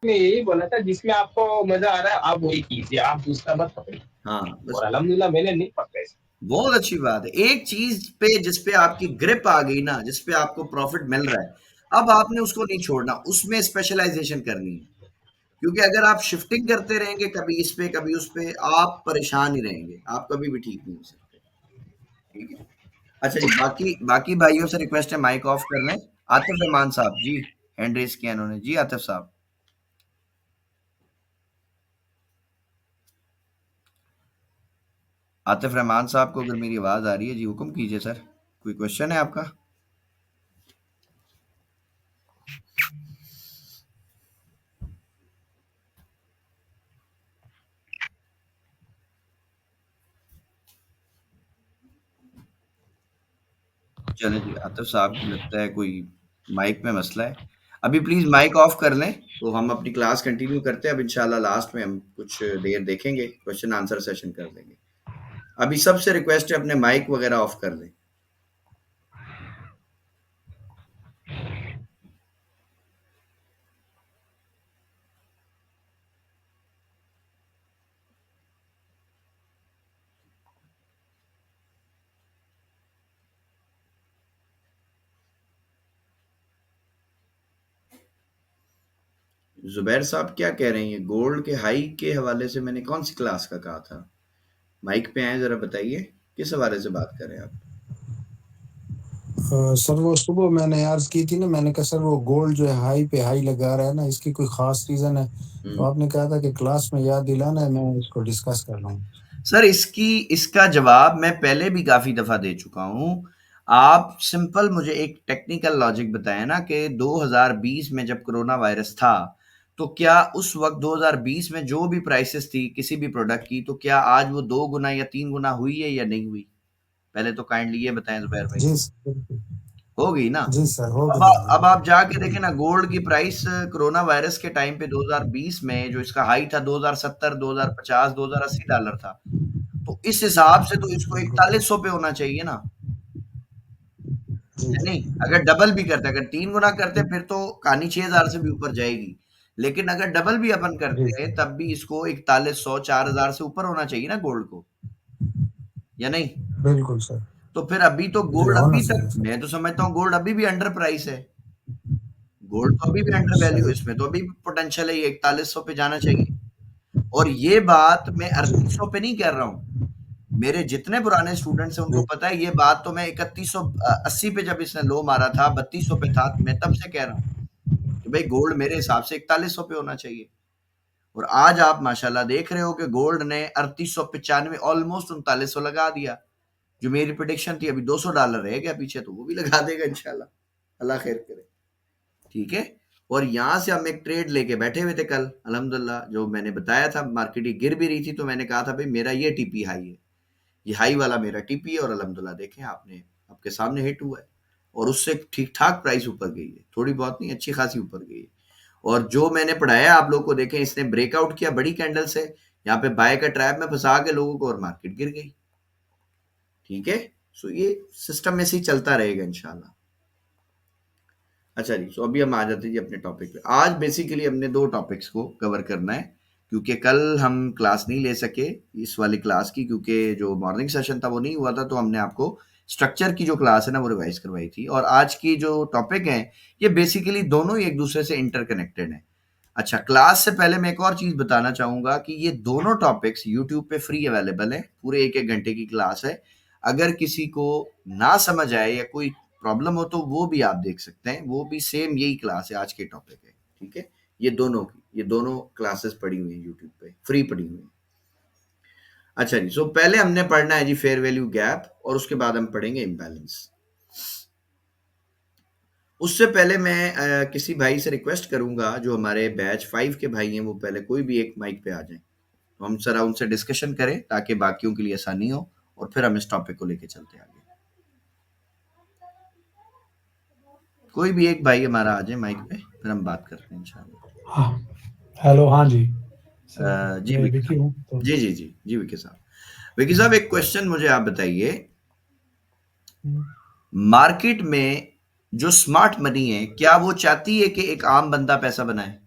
मैं यही बोला था, जिसमें आपको मजा आ रहा है आप वही कीजिए, आप दूसरा मत पकड़िए। हाँ, बस और अल्हम्दुलिल्लाह मैंने नहीं पकड़ा इसको। बहुत अच्छी बात है। एक चीज़ पे जिस पे आपकी ग्रिप आ गई ना, जिस पे आपको प्रॉफ़िट मिल रहा है, अब आपने उसको नहीं छोड़ना, उसमें स्पेशलाइज़ेशन करनी है। क्योंकि अगर आप शिफ्टिंग करते रहेंगे कभी इस पे, कभी उस पे, आप परेशान ही रहेंगे। आप कभी भी ठीक नहीं हो सकते। ठीक है? अच्छा जी, बाकी बाकी भाइयों से रिक्वेस्ट है माइक ऑफ कर लें। आतिफ रहमान साहब जी, हैंड रेज़ किया इन्होंने। जी, आतिफ साहब। आतिफ रहमान साहब को अगर मेरी आवाज़ आ रही है जी, हुक्म कीजिए सर। कोई क्वेश्चन है आपका? चलें जी, आतिफ साहब को लगता है कोई माइक में मसला है। अभी प्लीज़ माइक ऑफ कर लें, तो हम अपनी क्लास कंटिन्यू करते हैं। अब इंशाल्लाह लास्ट में हम कुछ देर देखेंगे, क्वेश्चन आंसर सेशन कर लेंगे। अभी सबसे रिक्वेस्ट है अपने माइक वगैरह ऑफ कर लें। ज़ुबैर साहब क्या कह रहे हैं? ये गोल्ड के हाई के हवाले से मैंने कौन-सी क्लास का कहा था? माइक पे आएँ ज़रा बताइए, किस हवाले से बात कर रहे हैं आप? सर वो सुबह मैंने अर्ज की थी ना, मैंने कहा सर वो गोल्ड जो है हाई पे हाई लगा रहा है ना, इसकी कोई खास रीजन है? तो हुँ। आपने कहा था कि क्लास में याद दिलाना है, मैं इसको डिस्कस कर लूँ। सर इसका जवाब मैं पहले भी काफ़ी दफ़ा दे चुका हूँ। आप सिंपल मुझे एक टेक्निकल लॉजिक बताएँ ना कि 2020 में जब कोरोना वायरस था, तो क्या उस वक़्त 2020 में जो भी प्राइसेज़ थी किसी भी प्रोडक्ट की, तो क्या आज वो 2 गुना या 3 गुना हुई है या नहीं हुई? पहले तो काइंडली ये बताएँ ज़ुबैर भाई। जी सर, बिल्कुल। हो गई ना? जी सर, हो अब गई है, अब आप बिल्कुल। जाके देखें ना गोल्ड की प्राइस कोरोना वायरस के टाइम पे 2020 में जो इसका हाई था 2070, 2050, $2080 था। तो इस हिसाब से तो इसको बिल्कुल। 4100 पे होना चाहिए ना, जी है जी। नहीं? अगर डबल भी करते, अगर 3 गुना करते फिर तो कहानी 6000 से भी ऊपर जाएगी। लेकिन अगर डबल भी अपन जी करते हैं सर। तब भी इसको 4100 4000 से ऊपर होना चाहिए ना गोल्ड को, या नहीं? बिल्कुल सर। तो फिर अभी तो जी, गोल्ड होना अभी तक चाहिए सर। मैं तो समझता हूँ गोल्ड अभी भी अंडर प्राइस है। गोल्ड तो अभी भी अंडर वैल्यू है, सही। इसमें तो अभी भी पोटेंशियल है, ये 4100 पे जाना चाहिए। और ये बात मैं जी 3800 पे नहीं कह रहा हूँ। मेरे जितने पुराने स्टूडेंट्स हैं उनको जी। पता है ये बात, तो मैं 3180 पे जब इसने लो मारा था, 3200 पे था, मैं तब से कह रहा हूँ कि भाई गोल्ड मेरे हिसाब से 4100 पे होना चाहिए। और आज आप माशाल्लाह देख रहे हो कि गोल्ड ने 3895 ऑलमोस्ट 3900 लगा दिया। जो मेरी प्रेडिक्शन थी अभी $200 रह गया पीछे, तो वो भी लगा देगा इंशाल्लाह। अल्लाह खैर करे। ठीक है? और यहाँ से हम एक ट्रेड लेके बैठे हुए थे कल, अल्हम्दुलिल्लाह जो मैंने बताया था मार्केट ये गिर भी रही थी, तो मैंने कहा था भाई मेरा ये टीपी हाई है। ये हाई वाला मेरा टीपी है और अल्हम्दुलिल्लाह देखें आपने आपके सामने हिट हुआ है। और उससे ठीक-ठाक प्राइस ऊपर गई है। थोड़ी बहुत नहीं, अच्छी खासी ऊपर गई है। और जो मैंने पढ़ाया आप लोगों को देखें, इसने ब्रेकआउट किया बड़ी कैंडल से, यहाँ पे बाय का ट्रैप में फँसा के लोगों को और मार्केट गिर गई। ठीक है? सो ये सिस्टम ऐसे ही चलता रहेगा इंशाल्लाह। अच्छा जी, सो अभी हम आ जाते हैं जी अपने टॉपिक पे। आज बेसिकली हमने 2 टॉपिक्स को कवर करना है, क्योंकि कल हम क्लास नहीं ले सके इस वाली क्लास की, क्योंकि जो मॉर्निंग सेशन था वो नहीं हुआ था, तो हमने आपको स्ट्रक्चर की जो क्लास है ना वो रिवाइज़ करवाई थी। और आज की जो टॉपिक है, ये बेसिकली दोनों ही एक-दूसरे से इंटरकनेक्टेड हैं। अच्छा, क्लास से पहले मैं एक और चीज़ बताना चाहूँगा कि ये दोनों टॉपिक्स यूट्यूब पे फ्री अवेलेबल हैं, पूरे 1-1 घंटे की क्लास है। अगर किसी को ना समझ आए या कोई प्रॉब्लम हो तो वो भी आप देख सकते हैं, वो भी सेम यही क्लास है, आज के टॉपिक है, ठीक है? ये दोनों क्लासेस पड़ी हुई हैं यूट्यूब पे, फ्री पड़ी हुई हैं। अच्छा जी, सो पहले हमने पढ़ना है जी फेयर वैल्यू गैप और उसके बाद हम पढ़ेंगे इम्बैलेंस। उससे पहले मैं किसी भाई से रिक्वेस्ट करूँगा जो हमारे बैच 5 के भाई हैं, वो पहले कोई भी एक माइक पे आ जाएँ। तो हम ज़रा उनसे डिस्कशन करें ताकि बाकियों के लिए आसानी हो और फिर हम इस टॉपिक को लेके चलते हैं आगे। कोई भी एक भाई हमारा आ जाए माइक पे, फिर हम बात करते हैं इंशाल्लाह। हाँ। हेलो, हाँ जी। सर, जी मैं विकी विकी साहब। हूँ तो। जी, जी, जी। जी, विकी साहब। विकी साहब एक क्वेश्चन मुझे आप बताइए, हम्म। मार्केट में जो स्मार्ट मनी है, क्या वो चाहती है कि एक आम बंदा पैसा बनाए?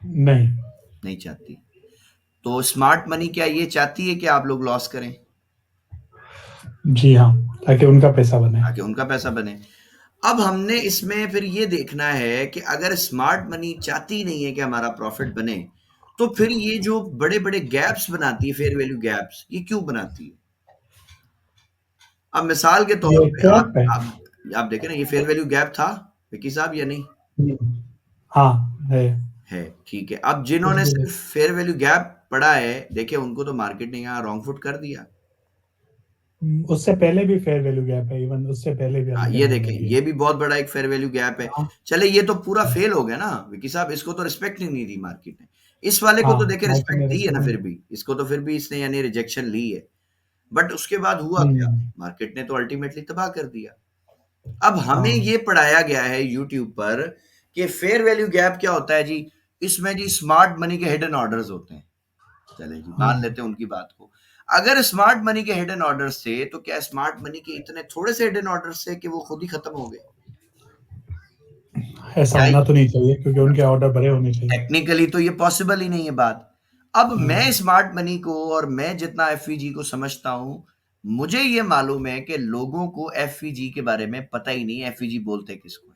नहीं। नहीं चाहती। तो स्मार्ट मनी क्या ये चाहती है कि आप लोग लॉस करें? जी हाँ, ताकि उनका पैसा बने। ताकि उनका पैसा बने। अब हमने इसमें फिर ये देखना है कि अगर स्मार्ट मनी चाहती नहीं है कि हमारा प्रॉफिट बने, तो फिर ये जो बड़े-बड़े गैप्स बनाती है, फेयर वैल्यू गैप्स, ये क्यों बनाती है? अब मिसाल के तौर ये पे ट्रैप है। आप देखें ना, ये फेयर वैल्यू गैप था विकी साहब या नहीं? हाँ है, ठीक है। अब जिन्होंने है। सिर्फ फेयर वैल्यू गैप पढ़ा है, देखिए उनको तो मार्केट ने यहाँ रॉन्ग फुट कर दिया। उससे पहले भी फेयर वैल्यू गैप है, इवन उससे पहले भी हाँ, अभी ये तक देखें, नहीं लगी ये है। भी बहुत बड़ा एक फेयर वैल्यू गैप है। हाँ चले, ये तो पूरा फेल हो गया ना विकी साहब, इसको तो रिस्पेक्ट ही नहीं दी मार्केट ने। इस वाले को हाँ, तो देखे मार्केट रिस्पेक्ट ने दी है ना, रिस्क। फिर भी इसको तो फिर भी इसने यानी रिजेक्शन ली है। बट उसके बाद हुआ क्या? हम्म, मार्केट ने तो अल्टीमेटली तबाह कर दिया। अब हमें हाँ ये पढ़ाया गया है यूट्यूब पर कि फेयर वैल्यू गैप क्या होता है जी? इसमें जी स्मार्ट मनी के हिडन ऑर्डर्स होते हैं। चले जी, मान लेते हैं उनकी बात को। अगर स्मार्ट मनी के हिडन ऑर्डर्स थे, तो क्या स्मार्ट मनी के इतने थोड़े से हिडन ऑर्डर्स थे कि वो खुद ही खत्म हो गए? ऐसा क्या होना तो नहीं चाहिए, क्योंकि उनके ऑर्डर बड़े होने चाहिए। टेक्निकली तो ये पॉसिबल ही नहीं है बात। अब मैं हम्म, स्मार्ट मनी को और मैं जितना एफईजी को समझता हूं, मुझे ये मालूम है कि लोगों को एफईजी के बारे में पता ही नहीं है, एफईजी बोलते किसको है।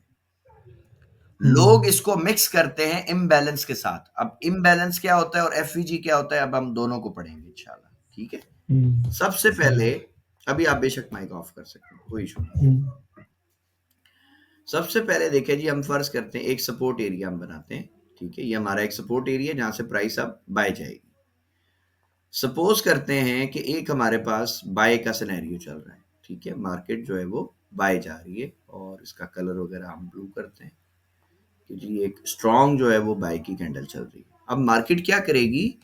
लोग हम्म, इसको मिक्स करते हैं इम्बैलेंस के साथ। अब इम्बैलेंस क्या होता है और एफईजी क्या होता है, अब हम दोनों को पढ़ेंगे इंशाल्लाह, ठीक है। सबसे सही। पहले, अभी आप बेशक माइक ऑफ कर सकते हैं, कोई इशू नहीं। हम्म, सबसे पहले देखिए जी, हम फर्ज करते हैं एक सपोर्ट एरिया हम बनाते हैं, ठीक है। ये हमारा एक सपोर्ट एरिया जहां से प्राइस अब बाय जाएगी। सपोज करते हैं कि एक हमारे पास बाय का सिनेरियो चल रहा है, ठीक है। मार्केट जो है वो बाय जा रही है और इसका कलर वगैरह हम ब्लू करते हैं कि जी एक स्ट्रॉन्ग जो है वो बाय की कैंडल चल रही है। अब मार्केट क्या करेगी?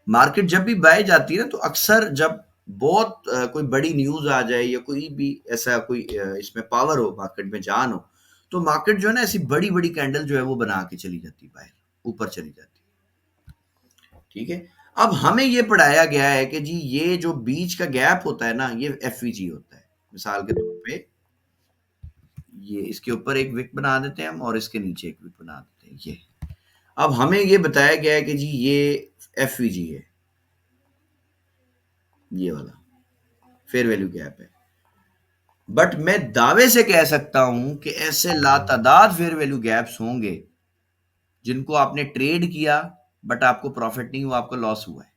मार्केट जब भी बाय जाती है ना, तो अक्सर जब बहुत कोई बड़ी न्यूज आ जाए या कोई भी ऐसा कोई इसमें पावर हो, मार्केट में जान हो, तो मार्केट जो है ना ऐसी बड़ी बड़ी कैंडल जो है वो बना के चली जाती है, बाहर ऊपर चली जाती है, ठीक है। अब हमें ये पढ़ाया गया है कि जी ये जो बीच का गैप होता है ना, ये एफवीजी होता है। मिसाल के तौर पे ये इसके ऊपर एक विक बना देते हैं हम और इसके नीचे एक विक बना देते हैं, ये। अब हमें ये बताया गया है कि जी ये एफवीजी है, ये वाला फेयर वैल्यू गैप है। बट मैं दावे से कह सकता हूं कि ऐसे लातादाद फेयर वैल्यू गैप्स होंगे जिनको आपने ट्रेड किया बट आपको प्रॉफिट नहीं हुआ, आपको लॉस हुआ है,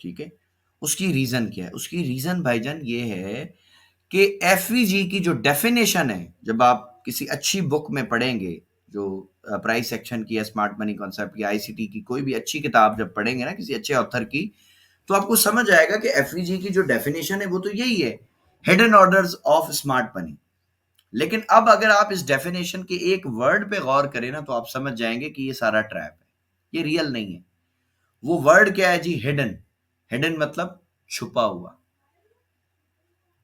ठीक है। उसकी रीजन क्या है? उसकी रीजन भाईजान ये है कि एफवीजी की जो डेफिनेशन है, जब आप किसी अच्छी बुक में पढ़ेंगे, जो प्राइस सेक्शन की या स्मार्ट मनी कॉन्सेप्ट की, आईसीटी की कोई भी अच्छी किताब जब पढ़ेंगे ना किसी अच्छे ऑथर की, तो आपको समझ आएगा कि एफवीजी की जो डेफिनेशन है वो तो यही है, hidden orders of smart money. लेकिन अब अगर आप इस डेफिनेशन के एक वर्ड पे गौर करें ना, तो आप समझ जाएंगे कि ये सारा ट्रैप है, ये रियल नहीं है। वो वर्ड क्या है जी? हिडन। हिडन मतलब छुपा हुआ।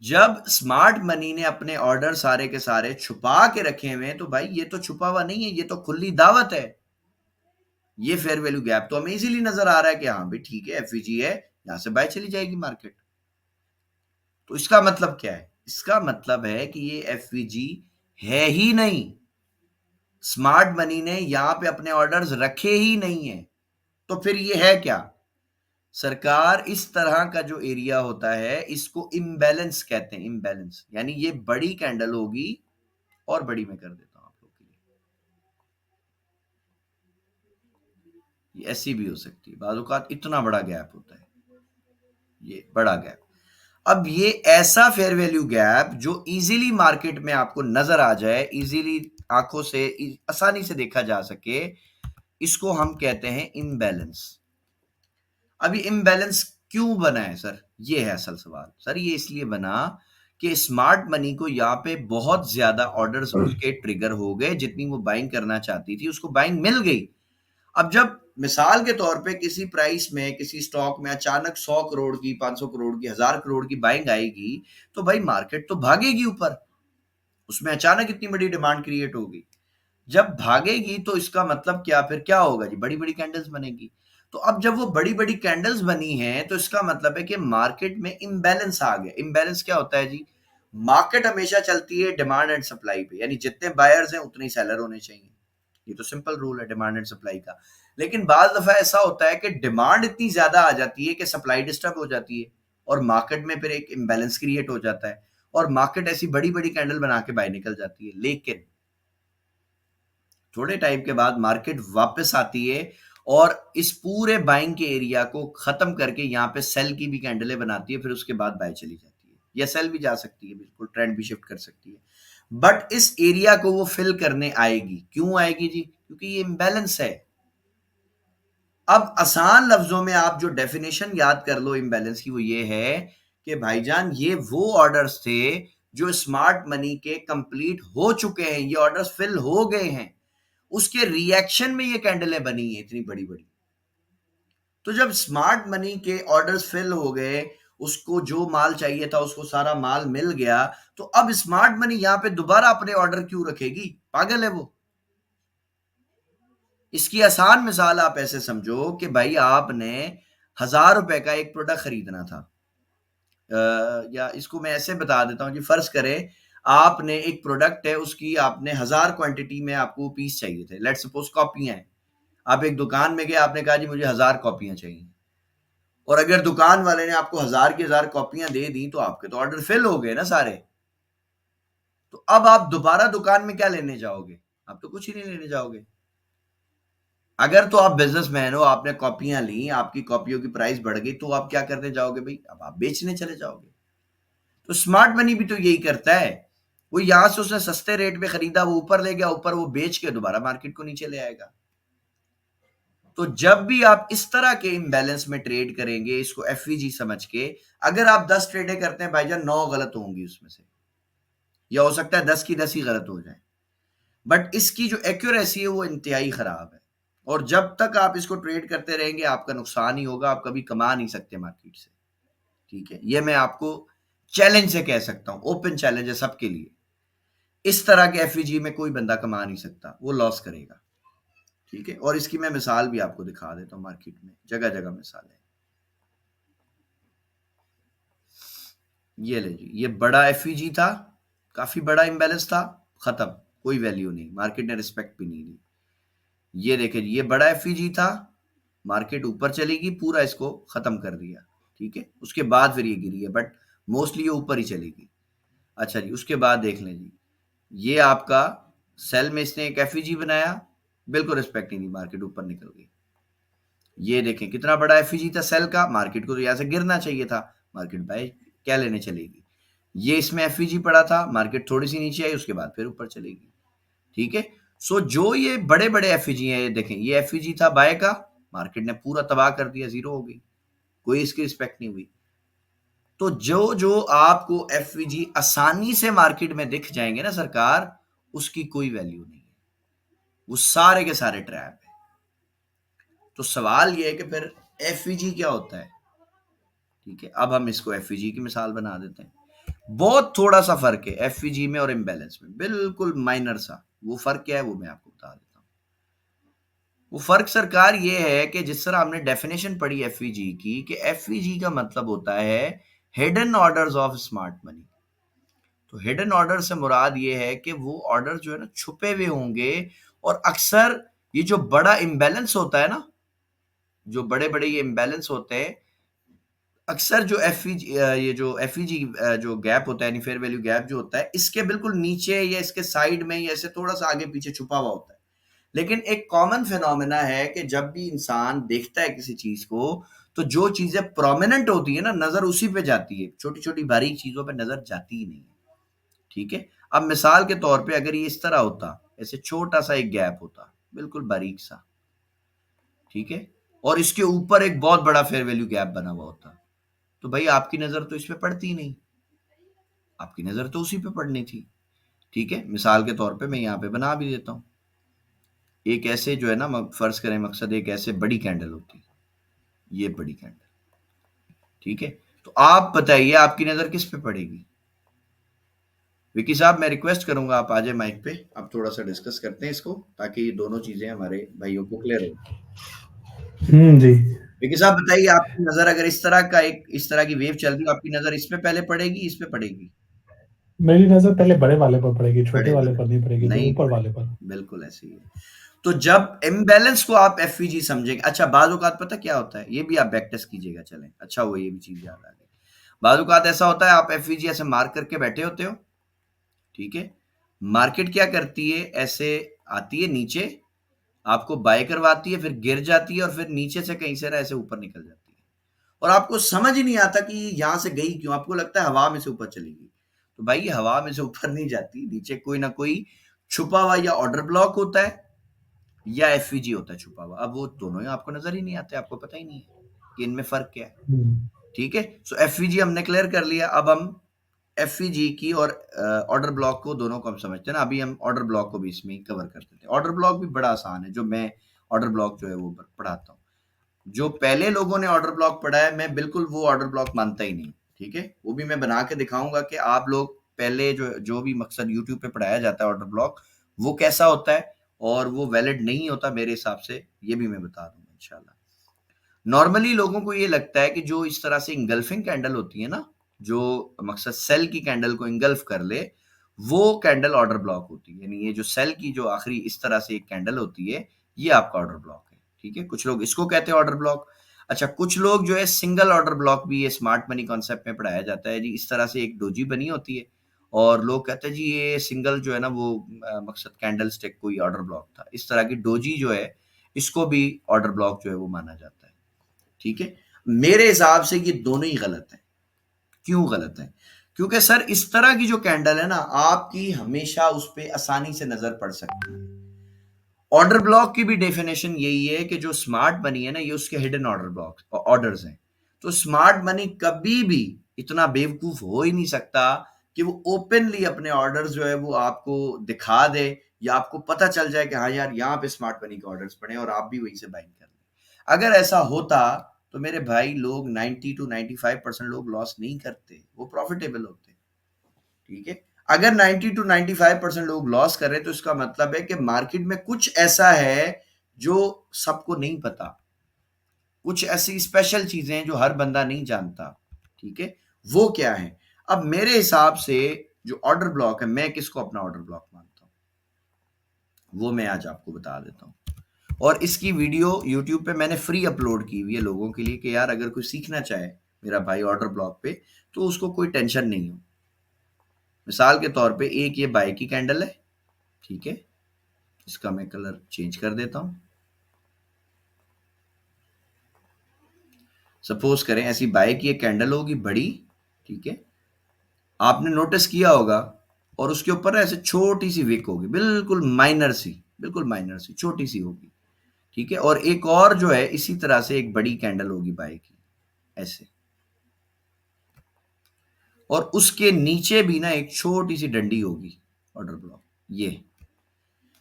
जब स्मार्ट मनी ने अपने ऑर्डर सारे के सारे छुपा के रखे हुए हैं, तो भाई ये तो छुपा हुआ नहीं है, ये तो खुली दावत है। ये फेयर वैल्यू गैप तो हमें इजीली नजर आ रहा है कि हाँ भाई ठीक है, एफवीजी है, यहां से बाय चली जाएगी मार्केट। तो इसका मतलब क्या है? इसका मतलब है कि ये एफवीजी है ही नहीं। स्मार्ट मनी ने यहां पे अपने ऑर्डर्स रखे ही नहीं है। तो फिर ये है क्या? सरकार, इस तरह का जो एरिया होता है इसको इम्बैलेंस कहते हैं। इम्बैलेंस यानी ये बड़ी कैंडल होगी, और बड़ी मैं कर देता हूं आप लोग के लिए, ये ऐसी भी हो सकती है, बाज़ औक़ात इतना बड़ा गैप होता है, ये बड़ा गैप। अब ये ऐसा फेयर वैल्यू गैप जो इजीली मार्केट में आपको नजर आ जाए, इजीली आंखों से आसानी से देखा जा सके, इसको हम कहते हैं इम्बैलेंस। अभी इम्बैलेंस क्यों बना है सर? ये है असल सवाल। सर ये इसलिए बना कि स्मार्ट मनी को यहाँ पे बहुत ज्यादा ऑर्डर्स उसके ट्रिगर हो गए, जितनी वो बाइंग करना चाहती थी उसको बाइंग मिल गई। अब जब मिसाल के तौर पे किसी प्राइस में, किसी स्टॉक में अचानक 100 करोड़ की, 500 करोड़ की, 1000 करोड़ की बाइंग आएगी, तो भाई मार्केट तो भागेगी ऊपर। उसमें अचानक इतनी बड़ी डिमांड क्रिएट होगी। जब भागेगी तो इसका मतलब क्या? फिर क्या होगा जी? बड़ी बड़ी कैंडल्स बनेगी। तो अब जब वो बड़ी बड़ी कैंडल्स बनी हैं, तो इसका मतलब है कि मार्केट में इम्बैलेंस आ गया। इम्बैलेंस क्या होता है जी? मार्केट हमेशा चलती है डिमांड एंड सप्लाई पे, यानी जितने बायर्स हैं उतने ही सेलर होने चाहिए। ये तो सिंपल रूल है डिमांड एंड सप्लाई का। लेकिन बाज़ दफ़ा ऐसा होता है कि डिमांड इतनी ज़्यादा आ जाती है कि सप्लाई डिस्टर्ब हो जाती है और मार्केट में फिर एक इम्बैलेंस क्रिएट हो जाता है और मार्केट ऐसी बड़ी-बड़ी कैंडल बना के बाहर निकल जाती है। लेकिन थोड़े टाइम के बाद मार्केट वापस आती है और इस पूरे बाइंग के एरिया को खत्म करके यहाँ पे सेल की भी कैंडलें बनाती है, फिर उसके बाद बाय चली जाती है या सेल भी जा सकती है, बिल्कुल ट्रेंड भी शिफ्ट कर सकती है। बट इस एरिया को वो फिल करने आएगी। क्यों आएगी जी? क्योंकि ये इम्बैलेंस है। अब आसान लफ्जों में आप जो डेफिनेशन याद कर लो इम्बैलेंस की, वो ये है कि भाईजान ये वो ऑर्डर्स थे जो स्मार्ट मनी के कंप्लीट हो चुके हैं, ये ऑर्डर्स फिल हो गए हैं, उसके रिएक्शन में ये कैंडलें बनी है इतनी बड़ी बड़ी। तो जब स्मार्ट मनी के ऑर्डर्स फिल हो गए, उसको जो माल चाहिए था उसको सारा माल मिल गया, तो अब स्मार्ट मनी यहां पे दोबारा अपने ऑर्डर क्यों रखेगी? पागल है वो। इसकी आसान मिसाल आप ऐसे समझो कि भाई आपने 1000 रुपए का एक प्रोडक्ट खरीदना था, या इसको मैं ऐसे बता देता हूं जी, फर्ज करें आपने एक प्रोडक्ट है, उसकी आपने 1000 क्वांटिटी में आपको पीस चाहिए थे, लेट्स सपोज कॉपियां हैं। आप एक दुकान में गए, आपने कहा जी मुझे 1000 कॉपियां चाहिए, और अगर दुकान वाले ने आपको 1000 की 1000 कॉपियां दे दी तो आपके तो ऑर्डर फिल हो गए ना सारे। तो अब आप दोबारा दुकान में क्या लेने जाओगे? आप तो कुछ ही नहीं लेने जाओगे। अगर तो आप बिजनेसमैन हो, आपने कॉपियां ली, आपकी कॉपियों की प्राइस बढ़ गई, तो आप क्या करने जाओगे भाई? अब आप बेचने चले जाओगे। तो स्मार्ट मनी भी तो यही करता है। वो यहां से उसने सस्ते रेट पे खरीदा, वो ऊपर ले गया, ऊपर वो बेच के दोबारा मार्केट को नीचे ले आएगा। तो जब भी आप इस तरह के इम्बैलेंस में ट्रेड करेंगे, इसको एफवीजी समझ के, अगर आप 10 ट्रेडें करते हैं भाईजान, 9 गलत होंगी उसमें से, या हो सकता है 10 की 10 ही गलत हो जाए। बट इसकी जो एक्यूरेसी है वो इंतहाई खराब है, और जब तक आप इसको ट्रेड करते रहेंगे आपका नुकसान ही होगा, आप कभी कमा नहीं सकते मार्केट से। ठीक है, ये मैं आपको चैलेंज से कह सकता हूं, ओपन चैलेंज है सबके लिए। इस तरह के एफईजी में कोई बंदा कमा नहीं सकता, वो लॉस करेगा। ठीक है, और इसकी मैं मिसाल भी आपको दिखा देता हूं, मार्केट में जगह जगह मिसाल है। ये ले जी, ये बड़ा एफईजी था, काफी बड़ा इम्बैलेंस था, खत्म, कोई वैल्यू नहीं, मार्केट ने रिस्पेक्ट भी नहीं दी। ये देखे जी, ये बड़ा एफईजी था, मार्केट ऊपर चलेगी, पूरा इसको खत्म कर दिया। ठीक है, उसके बाद फिर ये गिरी है, बट मोस्टली ये ऊपर ही चलेगी। अच्छा जी, उसके बाद देख लें जी, ये आपका सेल में इसने एक एफईजी बनाया, बिल्कुल रिस्पेक्ट ही नहीं, मार्केट ऊपर निकल गई। ये देखें कितना बड़ा एफईजी था सेल का, मार्केट को तो यहां से गिरना चाहिए था, मार्केट बाय क्या लेने चलेगी। ये इसमें एफईजी पड़ा था, मार्केट थोड़ी सी नीचे आई, उसके बाद फिर ऊपर चलेगी। ठीक है, सो जो ये बड़े बड़े एफईजी हैं, ये देखें, ये एफईजी था बाय का, मार्केट ने पूरा तबाह कर दिया, जीरो हो गई, कोई इसकी रिस्पेक्ट नहीं हुई। तो जो जो आपको एफईजी आसानी से मार्केट में दिख जाएंगे ना सरकार, उसकी कोई वैल्यू नहीं है, वो सारे के सारे ट्रैप है। तो सवाल ये है कि फिर एफईजी क्या होता है? ठीक है, अब हम इसको एफईजी की मिसाल बना देते हैं। बहुत थोड़ा सा फर्क है एफईजी में और इम्बैलेंस में, बिल्कुल माइनर सा। वो फर्क क्या है वो मैं आपको बता देता हूँ। वो फर्क सरकार ये है कि जिस तरह हमने डेफिनेशन पढ़ी एफईजी की, कि एफईजी का मतलब होता है hidden orders of smart money. तो हिडन ऑर्डर से मुराद ये है कि वो ऑर्डर जो है ना छुपे हुए होंगे, और अक्सर ये जो बड़ा इम्बैलेंस होता है ना, जो बड़े बड़े ये इम्बैलेंस होते हैं, अक्सर जो ये जो एफईजी जो गैप होता है, यानी फेयर वैल्यू गैप जो होता है, इसके बिल्कुल नीचे या इसके साइड में या ऐसे थोड़ा सा आगे पीछे छुपा हुआ होता है। लेकिन एक कॉमन फिनोमेना है कि जब भी इंसान देखता है किसी चीज को, तो जो चीजें प्रोमिनेंट होती है ना, नजर उसी पे जाती है, छोटी छोटी बारीक चीजों पे नजर जाती ही नहीं है। ठीक है, अब मिसाल के तौर पे अगर ये इस तरह होता, ऐसे छोटा सा एक गैप होता, बिल्कुल बारीक सा, ठीक है, और इसके ऊपर एक बहुत बड़ा फेयर वैल्यू गैप बना हुआ होता, तो भाई आपकी नजर तो इस पे पड़ती नहीं, आपकी नजर तो उसी पे पड़नी थी। ठीक है, मिसाल के तौर पे मैं यहाँ पे बना भी देता हूँ। एक ऐसे जो है ना, फर्ज करें मकसद एक ऐसे बड़ी कैंडल होती, ये बड़ी कैंडल, ठीक है, तो आप बताइए आपकी नजर किस पे पड़ेगी? विकी साहब, मैं रिक्वेस्ट करूंगा आप आ जाए माइक पे, आप थोड़ा सा डिस्कस करते हैं इसको, ताकि ये दोनों चीजें हमारे भाइयों को क्लियर हो। जी। विकी साहब बताइए, आपकी नजर अगर इस तरह का एक इस तरह की वेव चल रही है, आपकी नजर इस पे पहले पड़ेगी, इस पे पड़ेगी? मेरी नजर पहले बड़े वाले पर पड़ेगी, छोटे बड़े वाले वाले पर नहीं पड़ेगी, जो नहीं ऊपर वाले पड़ेगी, पर। बिल्कुल ऐसे ही है। तो जब इम्बैलेंस को आप एफवीजी समझेंगे, अच्छा बाज़ औक़ात पता क्या होता है, ये भी आप बैक टेस्ट कीजिएगा, चलें अच्छा हुआ ये भी चीज़ याद आ गई। बाज़ औक़ात ऐसा होता है आप एफवीजी ऐसे मार्क करके बैठे होते हो, ठीक है? मार्केट क्या करती है, ऐसे आती है नीचे, आपको बाय करवाती है, फिर गिर जाती है और फिर नीचे से कहीं से ना ऐसे ऊपर निकल जाती है। और आपको समझ ही नहीं आता कि यहाँ से गई क्यों, आपको लगता है हवा में से ऊपर चली गई। तो भाई ये हवा में से ऊपर नहीं जाती, नीचे कोई ना कोई छुपा हुआ या ऑर्डर ब्लॉक होता है या एफवीजी होता है छुपा हुआ। अब वो दोनों ही आपको नजर ही नहीं आते, आपको पता ही नहीं है कि इनमें फर्क क्या है। हम्म, ठीक है, सो एफवीजी हमने क्लियर कर लिया। अब हम एफवीजी की और ऑर्डर ब्लॉक को दोनों को हम समझते हैं ना, अभी हम ऑर्डर ब्लॉक को भी इसमें कवर कर देते हैं। ऑर्डर ब्लॉक भी बड़ा आसान है, जो मैं ऑर्डर ब्लॉक जो है वो पढ़ाता हूँ। जो पहले लोगों ने ऑर्डर ब्लॉक पढ़ा है, मैं बिल्कुल वो ऑर्डर ब्लॉक मानता ही नहीं। ठीक है, वो भी मैं बना के दिखाऊंगा कि आप लोग पहले जो जो भी मकसद यूट्यूब पे पढ़ाया जाता है ऑर्डर ब्लॉक, वो कैसा होता है और वो वैलिड नहीं होता मेरे हिसाब से, ये भी मैं बता दूंगा इंशाल्लाह। नॉर्मली लोगों को ये लगता है कि जो इस तरह से इंगल्फिंग कैंडल होती है ना, जो मकसद सेल की कैंडल को इंगल्फ कर ले, वो कैंडल ऑर्डर ब्लॉक होती है। यानी ये जो सेल की जो आखिरी इस तरह से एक कैंडल होती है, ये आपका ऑर्डर ब्लॉक है। ठीक है, कुछ लोग इसको कहते हैं ऑर्डर ब्लॉक। अच्छा, कुछ लोग जो है सिंगल ऑर्डर ब्लॉक भी ये स्मार्ट मनी कॉन्सेप्ट में पढ़ाया जाता है जी। इस तरह से एक डोजी बनी होती है और लोग कहते हैं जी ये सिंगल जो है ना वो मकसद कैंडल स्टिक कोई ऑर्डर ब्लॉक था। इस तरह की डोजी जो है, इसको भी ऑर्डर ब्लॉक जो है वो माना जाता है। ठीक है, मेरे हिसाब से ये दोनों ही गलत है। क्यों गलत है? क्योंकि सर इस तरह की जो कैंडल है ना, आपकी हमेशा उस पे आसानी से नजर पड़ सकती है। ऑर्डर ब्लॉक की भी डेफिनेशन यही है कि जो स्मार्ट मनी है ना, ये उसके हिडन ऑर्डर ब्लॉक ऑर्डर्स हैं। तो स्मार्ट मनी कभी भी इतना बेवकूफ हो ही नहीं सकता कि वो ओपनली अपने ऑर्डर्स जो है वो आपको दिखा दे, या आपको पता चल जाए कि हाँ यार यहाँ पे स्मार्ट मनी के ऑर्डर्स पड़े और आप भी वहीं से बाइंग कर लें। अगर ऐसा होता तो मेरे भाई लोग 90 to 95% लोग लॉस नहीं करते, वो प्रॉफिटेबल होते। ठीक है, अगर 90 to 95% लोग लॉस कर रहे हैं तो इसका मतलब है कि मार्केट में कुछ ऐसा है जो सबको नहीं पता, कुछ ऐसी स्पेशल चीजें हैं जो हर बंदा नहीं जानता। ठीक है, वो क्या है? अब मेरे हिसाब से जो ऑर्डर ब्लॉक है, मैं किसको अपना ऑर्डर ब्लॉक मानता हूं, वो मैं आज आपको बता देता हूं। और इसकी वीडियो YouTube पे मैंने फ्री अपलोड की हुई है लोगों के लिए कि यार अगर कोई सीखना चाहे मेरा भाई ऑर्डर ब्लॉक पे, तो उसको कोई टेंशन नहीं हो। मिसाल के तौर पे एक ये बाय की कैंडल है, ठीक है, इसका मैं कलर चेंज कर देता हूं। सपोज करें ऐसी बाय की एक कैंडल होगी बड़ी, ठीक है, आपने नोटिस किया होगा, और उसके ऊपर ना ऐसे छोटी सी विक होगी, बिल्कुल माइनर सी, बिल्कुल माइनर सी छोटी सी होगी। ठीक है, और एक और जो है इसी तरह से एक बड़ी कैंडल होगी बाय की, ऐसे, और उसके नीचे भी ना एक छोटी सी डंडी होगी ऑर्डर ब्लॉक। ये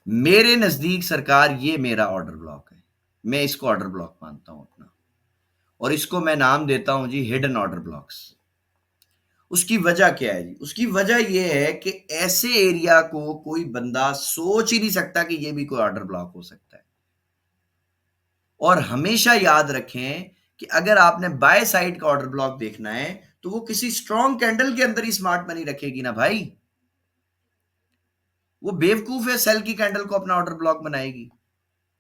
मेरे नजदीक सरकार ये मेरा ऑर्डर ब्लॉक है, मैं इसको ऑर्डर ब्लॉक मानता हूं अपना, और इसको मैं नाम देता हूं जी हिडन ऑर्डर ब्लॉक्स। उसकी वजह क्या है जी? उसकी वजह यह है कि ऐसे एरिया को कोई बंदा सोच ही नहीं सकता कि ये भी कोई ऑर्डर ब्लॉक हो सकता है। और हमेशा याद रखें कि अगर आपने बाय साइड का ऑर्डर ब्लॉक देखना है तो वो किसी स्ट्रॉन्ग कैंडल के अंदर ही स्मार्ट मनी रखेगी ना भाई। वो बेवकूफ है सेल की कैंडल को अपना ऑर्डर ब्लॉक बनाएगी,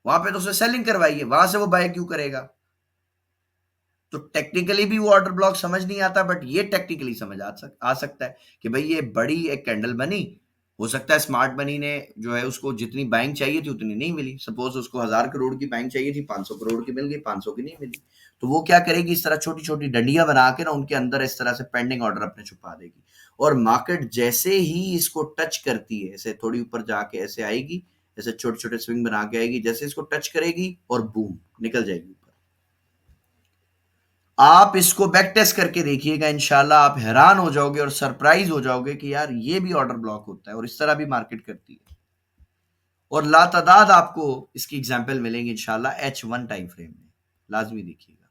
वहां पे तो उसे सेलिंग करवाइए, वहां से वो बाय क्यों करेगा? तो टेक्निकली भी वो ऑर्डर ब्लॉक समझ नहीं आता, बट ये टेक्निकली समझ आ सकता है कि भाई ये बड़ी एक कैंडल बनी, हो सकता है स्मार्ट मनी ने जो है उसको जितनी बाइंग चाहिए थी उतनी नहीं मिली। सपोज उसको 1000 करोड़ की बाइंग चाहिए थी, 500 करोड़ की मिल गई, 500 की नहीं मिली। तो वो क्या करेगी, इस तरह छोटी छोटी डंडियां बना के ना उनके अंदर इस तरह से पेंडिंग ऑर्डर अपने छुपा देगी, और मार्केट जैसे ही इसको टच करती है, ऐसे थोड़ी ऊपर जाके ऐसे आएगी, ऐसे छोटे छोटे स्विंग बना के आएगी, जैसे इसको टच करेगी और बूम निकल जाएगी। आप इसको बैक टेस्ट करके देखिएगा, इंशाल्लाह आप हैरान हो जाओगे और सरप्राइज हो जाओगे कि यार ये भी ऑर्डर ब्लॉक होता है और इस तरह भी मार्केट करती है। और लातादाद आपको इसकी एग्जांपल मिलेंगे इंशाल्लाह H1 टाइम फ्रेम में, लाजमी देखिएगा।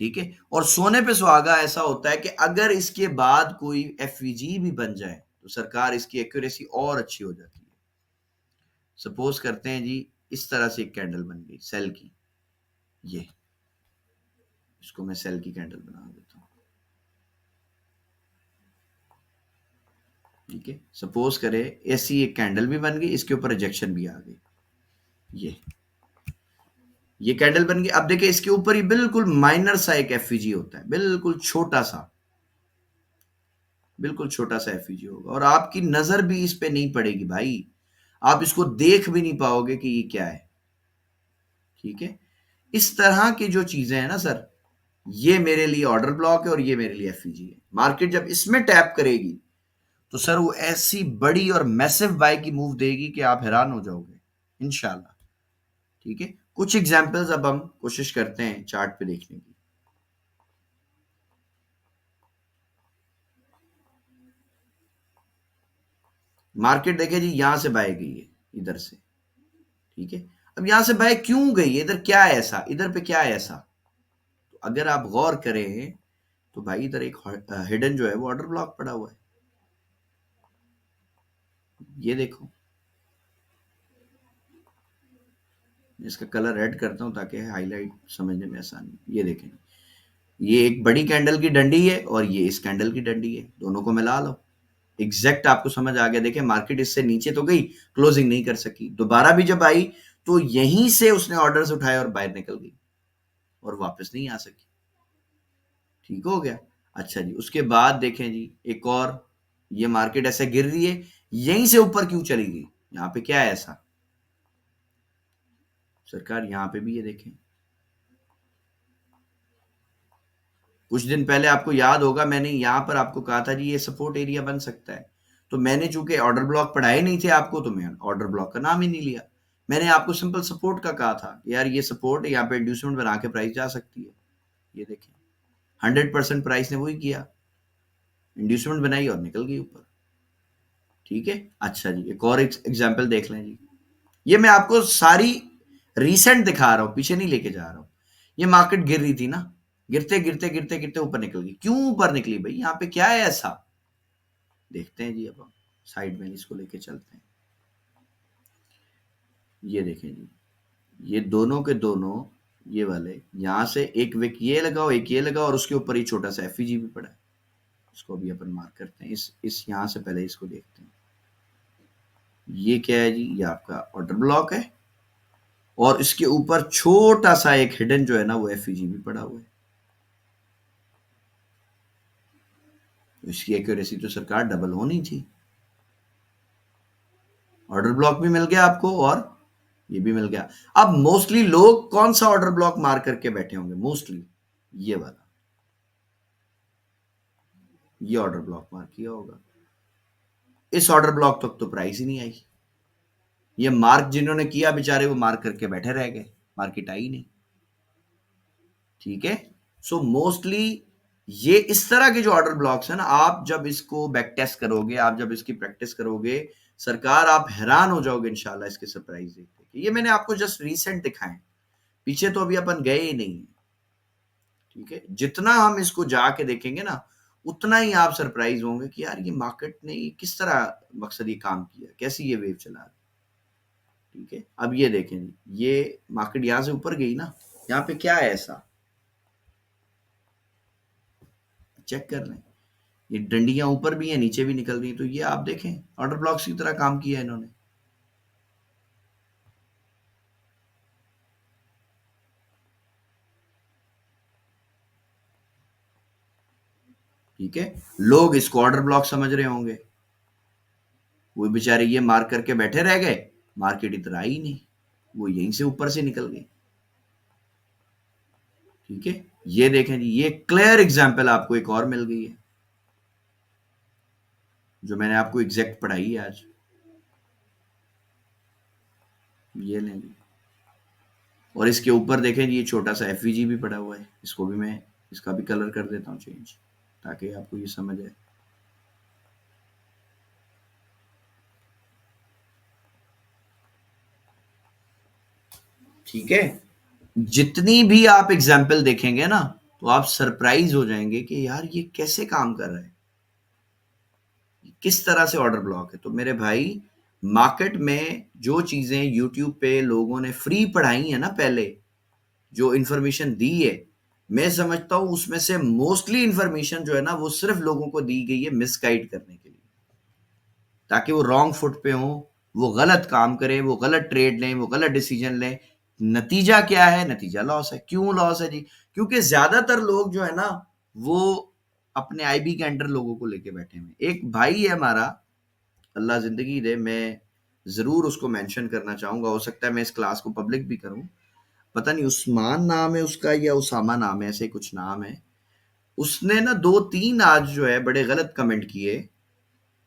ठीक है, और सोने पे सुहागा ऐसा होता है कि अगर इसके बाद कोई एफवीजी भी बन जाए तो सरकार इसकी एक्यूरेसी और अच्छी हो जाती है। सपोज करते हैं जी इस तरह से एक कैंडल बन गई सेल की, ये इसको मैं सेल की कैंडल बना देता हूं, ठीक है, सपोज करें ऐसी एक कैंडल भी बन गई, इसके ऊपर रिजेक्शन भी आ गई, ये कैंडल बन गई। अब देखिए इसके ऊपर ही बिल्कुल माइनर सा एक एफईजी होता है, बिल्कुल छोटा सा एफईजी होगा, और आपकी नजर भी इस पे नहीं पड़ेगी भाई, आप इसको देख भी नहीं पाओगे कि ये क्या है। ठीक है, इस तरह की जो चीजें हैं ना सर, ये मेरे लिए ऑर्डर ब्लॉक है और ये मेरे लिए एफईजी है। मार्केट जब इसमें टैप करेगी तो सर वो ऐसी बड़ी और मैसिव बाय की मूव देगी कि आप हैरान हो जाओगे इंशाल्लाह। ठीक है, कुछ एग्जांपल्स अब हम कोशिश करते हैं चार्ट पे देखने की। मार्केट देखिए जी, यहां से बाय गई है इधर से। ठीक है, अब यहां से बाय क्यों गई है, इधर क्या है ऐसा, इधर पे क्या है ऐसा, तो अगर आप गौर करें तो भाई इधर एक हिडन जो है वो ऑर्डर ब्लॉक पड़ा हुआ है, ये देखो। इसका कलर रेड करता हूं ताकि हाईलाइट समझने में आसानी। ये देखें, ये एक बड़ी कैंडल की डंडी है और ये इस कैंडल की डंडी है, दोनों को मिला लो, एग्जैक्ट आपको समझ आ गया। देखें मार्केट इससे नीचे तो गई, क्लोजिंग नहीं कर सकी, दोबारा भी जब आई तो यहीं से उसने ऑर्डर्स उठाए और बाहर निकल गई और वापस नहीं आ सकी। ठीक हो गया। अच्छा जी, उसके बाद देखें जी एक और, ये मार्केट ऐसे गिर रही है, यहीं से ऊपर क्यों चली गई, यहां पे क्या है ऐसा सरकार, यहां पे भी ये देखें। कुछ दिन पहले आपको याद होगा मैंने यहां पर आपको कहा था जी ये सपोर्ट एरिया बन सकता है, तो मैंने चूंकि ऑर्डर ब्लॉक पढ़ाए नहीं थे आपको, तो मैं ऑर्डर ब्लॉक का नाम ही नहीं लिया। मैंने आपको सिंपल सपोर्ट का कहा था, यार ये सपोर्ट है, यहाँ पे इंड्यूसमेंट बना के प्राइस जा सकती है। ये देखें 100% प्राइस ने वही किया, इंड्यूसमेंट बनाई और निकल गई ऊपर। ठीक है, अच्छा जी एक और एग्जाम्पल देख लें जी, ये मैं आपको सारी रीसेंट दिखा रहा हूं, पीछे नहीं लेके जा रहा हूं। ये मार्केट गिर रही थी ना, गिरते गिरते गिरते गिरते ऊपर निकल गई, क्यों ऊपर निकली भाई, यहाँ पे क्या है ऐसा, देखते हैं जी। अब हम साइड में इसको लेके चलते हैं। ये देखें जी, ये दोनों के दोनों, ये वाले यहां से एक विक ये लगाओ, एक ये लगाओ, और उसके ऊपर ही छोटा सा एफईजी भी पड़ा है, इसको अभी अपन मार्क करते हैं। इस यहां से पहले इसको देखते हैं, ये क्या है जी, ये आपका ऑर्डर ब्लॉक है और इसके ऊपर छोटा सा एक हिडन जो है ना वो एफईजी भी पड़ा हुआ है। इसकी एक्यूरेसी तो सरकार डबल होनी थी। ऑर्डर ब्लॉक भी मिल गया आपको और ये भी मिल गया। अब मोस्टली लोग कौन सा ऑर्डर ब्लॉक मार करके बैठे होंगे, मोस्टली ये वाला, ये ऑर्डर ब्लॉक मार किया होगा। इस ऑर्डर ब्लॉक तक तो प्राइस ही नहीं आई, ये मार्क जिन्होंने किया बेचारे वो मार्क करके बैठे रह गए, मार्केट आई नहीं। ठीक है, सो मोस्टली ये इस तरह के जो ऑर्डर ब्लॉक्स है ना, आप जब इसको बैक टेस्ट करोगे, आप जब इसकी प्रैक्टिस करोगे सरकार, आप हैरान हो जाओगे इंशाल्लाह इसके सरप्राइज देख के। ये मैंने आपको जस्ट रीसेंट दिखाए, पीछे तो अभी अपन गए ही नहीं। ठीक है, जितना हम इसको जाके देखेंगे ना उतना ही आप सरप्राइज होंगे कि यार ये मार्केट ने किस तरह मकसद ये काम किया, कैसी ये वेव चला। ठीक है, अब ये देखें, ये मार्केट यहां से ऊपर गई ना, यहाँ पे क्या है ऐसा, चेक कर लें, ये डंडियां ऊपर भी हैं नीचे भी निकल रही हैं, तो ये आप देखें ऑर्डर ब्लॉक्स की तरह काम किया है इन्होंने। ठीक है, लोग इसको ऑर्डर ब्लॉक समझ रहे होंगे, वो बेचारे ये मार्क करके बैठे रह गए, मार्केट इतना आई नहीं, वो यहीं से ऊपर से निकल गई। ठीक है, ये देखें जी, ये क्लियर एग्जांपल आपको एक और मिल गई है जो मैंने आपको एग्जैक्ट पढ़ाई है आज। ये लेंगे और इसके ऊपर देखें जी, ये छोटा सा एफवीजी भी पड़ा हुआ है, इसको भी मैं इसका भी कलर कर देता हूँ चेंज ताकि आपको ये समझ आए। ठीक है, जितनी भी आप एग्जाम्पल देखेंगे ना तो आप सरप्राइज हो जाएंगे कि यार ये कैसे काम कर रहा है, किस तरह से ऑर्डर ब्लॉक है। तो मेरे भाई मार्केट में जो चीजें यूट्यूब पे लोगों ने फ्री पढ़ाई है ना, पहले जो इंफॉर्मेशन दी है, मैं समझता हूं उसमें से मोस्टली इंफॉर्मेशन जो है ना वो सिर्फ लोगों को दी गई है मिसगाइड करने के लिए। ताकि वो रॉन्ग फुट पे हों, वो गलत काम करें, वो गलत ट्रेड लें, वो गलत डिसीजन लें। नतीजा क्या है? नतीजा लॉस है। क्यों लॉस है जी? क्योंकि ज्यादातर लोग जो है ना, वो अपने आईबी के अंडर लोगों को लेके बैठे हुए। एक भाई है हमारा, अल्लाह जिंदगी दे, मैं जरूर उसको मेंशन करना चाहूंगा, हो सकता है मैं इस क्लास को पब्लिक भी करूं, पता नहीं उस्मान नाम है उसका या उसामा नाम है, ऐसे कुछ नाम है। उसने ना 2-3 आज जो है बड़े गलत कमेंट किए,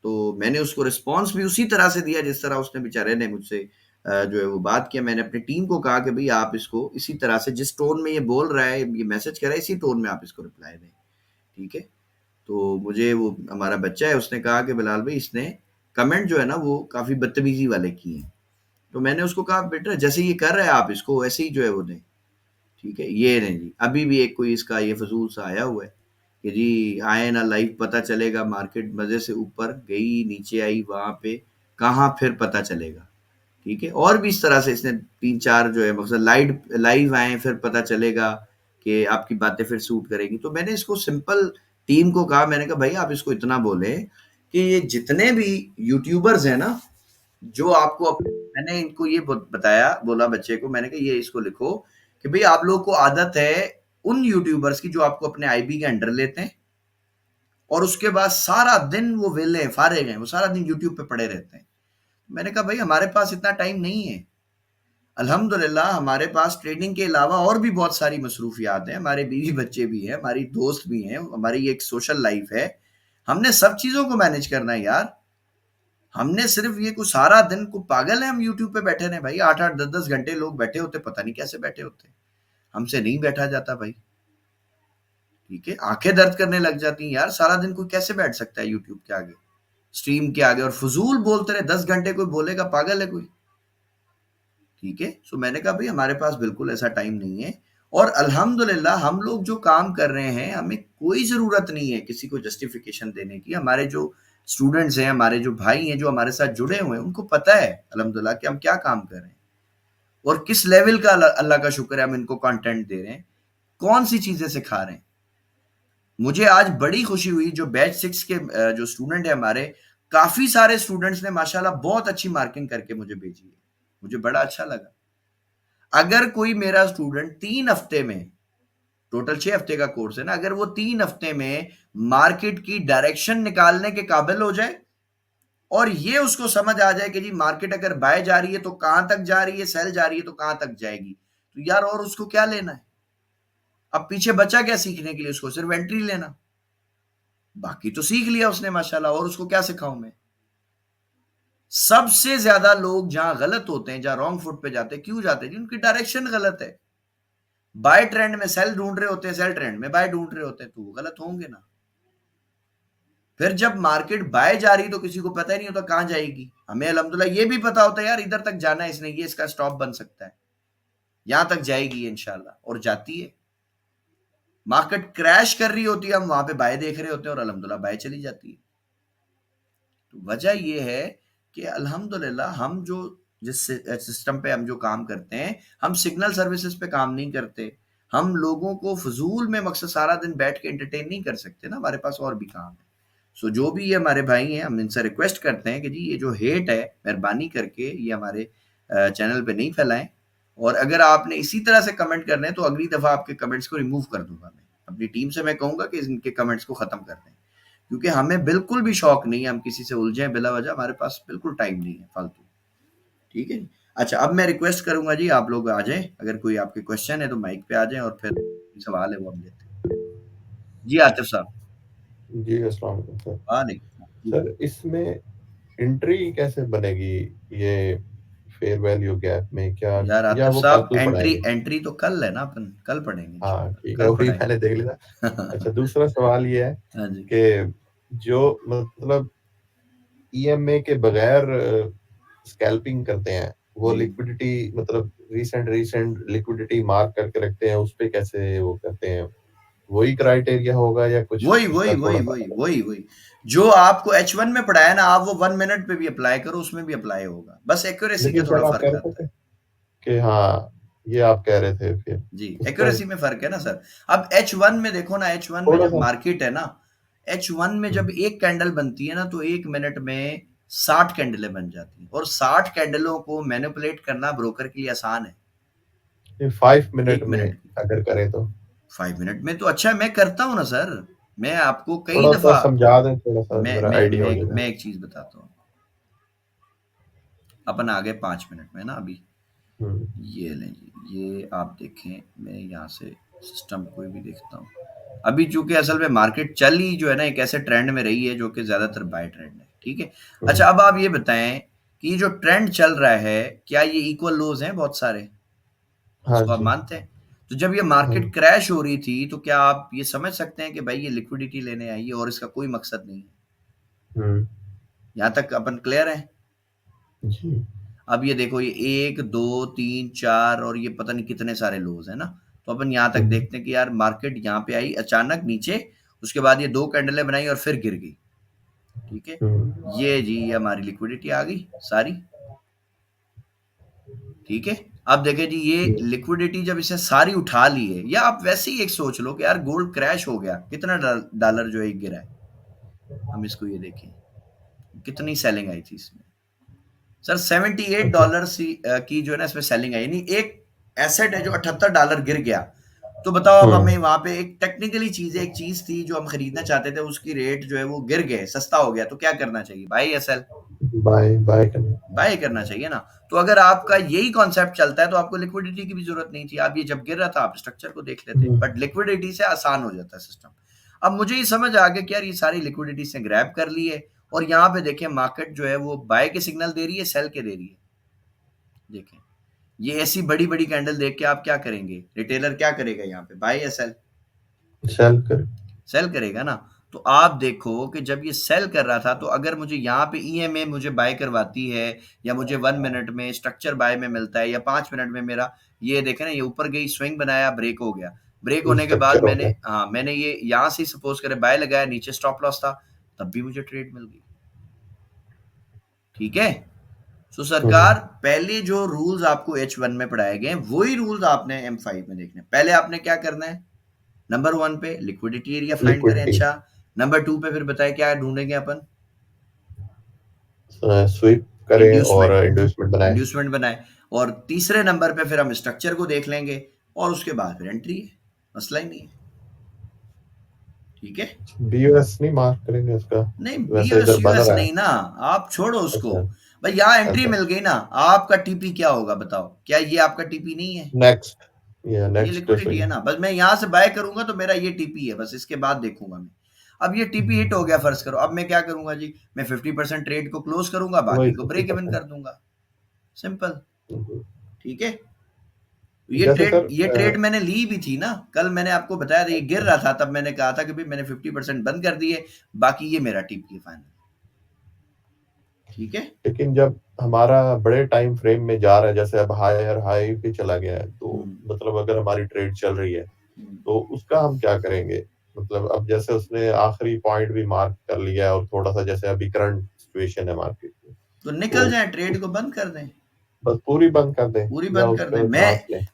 तो मैंने उसको रिस्पॉन्स भी उसी तरह से दिया जिस तरह उसने बेचारे ने मुझसे जो है वो बात किया। मैंने अपनी टीम को कहा कि भाई आप इसको इसी तरह से, जिस टोन में ये बोल रहा है, ये मैसेज कर रहा है, इसी टोन में आप इसको रिप्लाई दें, ठीक है। तो मुझे वो हमारा बच्चा है, उसने कहा कि बिलाल भाई इसने कमेंट जो है ना वो काफी बदतमीजी वाले किए हैं। तो मैंने उसको कहा बेटा जैसे ये कर रहा है आप इसको वैसे ही जो है वो दें, ठीक है। ये नहीं जी, अभी भी एक कोई इसका ये फजूल सा आया हुआ है कि जी आए ना लाइव पता चलेगा, मार्केट मजे से ऊपर गई नीचे आई, वहां पे कहाँ फिर पता चलेगा, ठीक है। और भी इस तरह से इसने 3-4 जो है मकसद लाइव आए फिर पता चलेगा कि आपकी बातें फिर सूट करेगी। तो मैंने इसको सिंपल टीम को कहा, मैंने कहा भाई आप इसको इतना बोले कि ये जितने भी यूट्यूबर्स हैं ना, जो आपको मैंने इनको ये बताया, बोला बच्चे को, मैंने कहा ये इसको लिखो कि भाई आप लोगों को आदत है उन यूट्यूबर्स की जो आपको अपने आईबी के अंडर लेते हैं और उसके बाद सारा दिन वो वेले हैं, फारिग हैं, वो सारा दिन यूट्यूब पे पड़े रहते हैं। मैंने कहा भाई हमारे पास इतना टाइम नहीं है, अल्हम्दुलिल्लाह हमारे पास ट्रेडिंग के अलावा और भी बहुत सारी मसरूफियात हैं, हमारे बीवी बच्चे भी हैं, हमारी दोस्त भी हैं, हमारी एक सोशल लाइफ है, हमने सब चीजों को मैनेज करना है यार। हमने सिर्फ ये कुछ सारा दिन को पागल है हम यूट्यूब पे बैठे रहे भाई, 8-8 10-10 घंटे लोग बैठे होते, पता नहीं कैसे बैठे होते, हमसे नहीं बैठा जाता भाई, ठीक है। आंखें दर्द करने लग जाती हैं यार, सारा दिन कोई कैसे बैठ सकता है यूट्यूब के आगे, स्ट्रीम के आगे और फजूल बोलते रहे 10 घंटे, कोई बोलेगा पागल है कोई, ठीक है। सो मैंने कहा भाई हमारे पास बिल्कुल ऐसा टाइम नहीं है, और अल्हम्दुलिल्लाह हम लोग जो काम कर रहे हैं हमें कोई जरूरत नहीं है किसी को जस्टिफिकेशन देने की। हमारे जो स्टूडेंट्स हैं, हमारे जो भाई हैं जो हमारे साथ जुड़े हुए हैं, उनको पता है अल्हम्दुलिल्लाह कि हम क्या काम कर रहे हैं और किस लेवल का अल्लाह का शुक्र है हम इनको कंटेंट दे रहे हैं, कौन सी चीजें सिखा रहे हैं। मुझे आज बड़ी खुशी हुई, जो बैच 6 के जो स्टूडेंट है हमारे, काफी सारे स्टूडेंट्स ने माशाल्लाह बहुत अच्छी मार्किंग करके मुझे भेजी है, मुझे बड़ा अच्छा लगा। अगर कोई मेरा स्टूडेंट 3 हफ्ते में, टोटल 6 हफ्ते का कोर्स है ना, अगर वो 3 हफ्ते में मार्केट की डायरेक्शन निकालने के काबिल हो जाए और ये उसको समझ आ जाए कि जी मार्केट अगर बाय जा रही है तो कहां तक जा रही है, सेल जा रही है तो कहां तक जाएगी, तो यार और उसको क्या लेना है। अब पीछे बचा क्या सीखने के लिए, उसको सिर्फ एंट्री लेना, बाकी तो सीख लिया उसने माशाल्लाह, और उसको क्या सिखाऊं मैं। सबसे ज्यादा लोग जहां गलत होते हैं, जहां रॉन्ग फुट पे जाते हैं, क्यों जाते हैं जी? उनकी डायरेक्शन गलत है। बाय ट्रेंड में सेल ढूंढ रहे होते हैं, सेल ट्रेंड में बाय ढूंढ रहे होते हैं, तो वो गलत होंगे ना। फिर जब मार्केट बाय जा रही तो किसी को पता ही नहीं होता कहां जाएगी। हमें अल्हम्दुलिल्लाह ये भी पता होता है यार इधर तक जाना है इसने, ये इसका स्टॉप बन सकता है, यहां तक जाएगी इंशाल्लाह, और जाती है। मार्केट क्रैश कर रही होती है, हम वहां पे बाय देख रहे होते हैं और अल्हम्दुलिल्लाह बाय चली जाती है। तो वजह ये है कि अल्हम्दुलिल्लाह हम जो जिस सिस्टम पे हम जो काम करते हैं, हम सिग्नल सर्विसेज पे काम नहीं करते। हम लोगों को फजूल में मकसद सारा दिन बैठ के एंटरटेन नहीं कर सकते ना, हमारे पास और भी काम है। सो जो भी ये हमारे भाई हैं, हम इनसे रिक्वेस्ट करते हैं कि जी ये जो हेट है, मेहरबानी करके ये हमारे चैनल पे नहीं फैलाएं, और अगर आपने इसी तरह से कमेंट करने हैं तो अगली दफा आपके कमेंट्स को रिमूव कर दूंगा मैं। अपनी टीम से मैं कहूंगा कि इनके कमेंट्स को खत्म कर दें, क्योंकि हमें बिल्कुल भी शौक नहीं है हम किसी से उलझे बिला वजह, हमारे पास बिल्कुल टाइम नहीं है फालतू, ठीक है। अच्छा, अब मैं रिक्वेस्ट करूंगा जी आप लोग आ जाएं, अगर कोई आपके क्वेश्चन है तो माइक पे आ जाएं और फिर सवाल है वो हम लेते हैं। जी आतिफ साहब। जी, अस्सलाम वालेकुम सर। वालेकुम जी। सर इसमें एंट्री कैसे बनेगी ये फेयर वैल्यू गैप में, क्या यार या आतिफ वो साहब, कल एंट्री पढ़ाएंगे? एंट्री तो कल है ना, अपन कल पढ़ेंगे हाँ इंशाल्लाह, ठीक है, कल वही पढ़ाएंगे। मैंने देख लिया। अच्छा, दूसरा सवाल ये है हाँ जी। कि जो मतलब ईएमए के बगैर स्कैल्पिंग करते हैं, वो जी। लिक्विडिटी मतलब रीसेंट लिक्विडिटी मार्क करके रखते हैं, उस पे कैसे वो करते हैं? वही क्राइटेरिया होगा या कुछ वही उसका वही थोड़ा वही सा वही अलग? वही वही जो आपको H1 में पढ़ाया ना, आप वो 1 मिनट पे भी अप्लाई करो, उसमें भी अप्लाई होगा, बस एक्यूरेसी लेकिन का सर थोड़ा आप कह फर्क रहे आता थे है। कि हाँ, ये आप कह रहे थे फिर जी, उसका एक्यूरेसी में फर्क है ना सर। अब H1 में देखो ना, H1 में थोड़ा जब सा मार्केट है ना, H1 में जब एक कैंडल बनती है ना, तो 1 मिनट में 60 कैंडलें बन जाती हैं, और 60 कैंडलों को मैनिपुलेट करना ब्रोकर के लिए आसान है। ये 5 मिनट 1 में मिनट अगर करें तो 5 मिनट में तो अच्छा, मैं करता हूँ ना सर, मैं आपको कई थोड़ा सा दफा समझा दें, थोड़ा सा मैं मेरा मैं आइडिया हो मैं, जाएगा। मैं एक चीज बताता हूँ। अपन आ गए 5 मिनट में ना अभी। ये लें जी, ये आप देखें, मैं यहाँ से सिस्टम कोई भी देखता हूँ। अभी चूंकि असल में मार्केट चल ही जो है ना एक ऐसे ट्रेंड में रही है जो कि ज्यादातर बाय ट्रेंड है, ठीक है। अच्छा, अब आप ये बताएं कि ये जो ट्रेंड चल रहा है, क्या ये इक्वल लोज हैं बहुत सारे? हाँ इसको आप जी। मानते हैं? तो जब ये मार्केट क्रैश हो रही थी तो क्या आप ये समझ सकते हैं कि भाई ये लिक्विडिटी लेने आई है और इसका कोई मकसद नहीं है? यहाँ तक अपन क्लियर है? जी। अब ये देखो, ये 1 2 3 4 और ये पता नहीं कितने सारे लोज है ना। तो अपन यहाँ तक देखते हैं कि यार मार्केट यहाँ पे आई अचानक नीचे, उसके बाद ये 2 कैंडलें बनाई और फिर गिर गई, ठीक है। ये जी ये हमारी लिक्विडिटी आ गई सारी, ठीक है। अब देखें जी, ये लिक्विडिटी जब इसने सारी उठा ली है, या आप वैसे ही एक सोच लो कि यार गोल्ड क्रैश हो गया, कितना डॉलर जो है गिरा है। हम इसको ये देखें, कितनी सेलिंग आई थी इसमें सर, $78 की जो है ना इसमें सेलिंग आई, यानी एक एसेट है जो $78 गिर गया। तो बताओ अब हमें वहां पे एक टेक्निकली चीज है, एक चीज थी जो हम खरीदना चाहते थे, उसकी रेट जो है वो गिर गए, सस्ता हो गया, तो क्या करना चाहिए? बाय या सेल? बाय करना चाहिए ना। तो अगर आपका यही कॉन्सेप्ट चलता है तो आपको लिक्विडिटी की भी जरूरत नहीं थी। आप ये जब गिर रहा था आप स्ट्रक्चर को देख लेते, बट लिक्विडिटी से आसान हो जाता है सिस्टम। अब मुझे ये समझ आ गया कि यार ये सारी लिक्विडिटी से ग्रैब कर ली है, और यहाँ पे देखें मार्केट जो है वो बाय के सिग्नल दे रही है, सेल के दे रही है। देखें, ये ऐसी बड़ी बड़ी कैंडल देख के आप क्या करेंगे? रिटेलर क्या करेगा यहाँ पे, बाय या सेल? सेल करेगा ना। तो आप देखो कि जब ये सेल कर रहा था, तो अगर मुझे यहाँ पे ईएमए मुझे बाय करवाती है, या मुझे 1 मिनट में स्ट्रक्चर बाय में मिलता है, या 5 मिनट में मेरा ये देखे ना, ये ऊपर गई, स्विंग बनाया, ब्रेक हो गया, ब्रेक होने के बाद मैंने ये यहाँ से सपोज करे बाय लगाया, नीचे स्टॉप लॉस था, तब भी मुझे ट्रेड मिल गई, ठीक है। तो सरकार, पहले जो रूल्स आपको H1 में पढ़ाए गए वही रूल्स आपने M5 में देखने। पहले आपने क्या करना है? नंबर 1 पे लिक्विडिटी एरिया फाइंड करें। अच्छा, नंबर 2 पे फिर बताए क्या ढूंढेंगे अपन? स्वीप करें और इंड्यूसमेंट बनाए। और तीसरे नंबर पे फिर हम स्ट्रक्चर को देख लेंगे, और उसके बाद फिर एंट्री है, मसला ही नहीं है, ठीक है। बीयूएस नहीं मार्क करेंगे उसका? नहीं, बीयूएस नहीं ना, आप छोड़ो उसको। भाई यहाँ एंट्री मिल गई ना, आपका टीपी क्या होगा बताओ? क्या ये आपका टीपी नहीं है? नेक्स्ट ये लिक्विडिटी है ना, बस मैं यहाँ से बाय करूंगा तो मेरा ये टीपी है, बस इसके बाद देखूंगा मैं। अब ये टीपी हिट हो गया फर्ज करो, अब मैं क्या करूंगा जी? मैं 50% ट्रेड को क्लोज करूंगा, बाकी को ब्रेक इवन कर दूंगा, सिंपल, ठीक है। ये ट्रेड मैंने ली भी थी ना, कल मैंने आपको बताया था, ये गिर रहा था, तब मैंने कहा था कि भाई मैंने 50% बंद कर दिए, बाकी ये मेरा टीपी है फाइनल, ठीक है। लेकिन जब हमारा बड़े टाइम फ्रेम में जा रहा है, जैसे अब हायर हाई पे चला गया है, तो मतलब अगर हमारी ट्रेड चल रही है तो उसका हम क्या करेंगे? मतलब अब जैसे उसने आखिरी पॉइंट भी मार्क कर लिया है, और थोड़ा सा जैसे अभी करंट सिचुएशन है मार्केट में, तो निकल जाए, ट्रेड को बंद कर दें, बस पूरी बंद कर दें, पूरी बंद कर दें।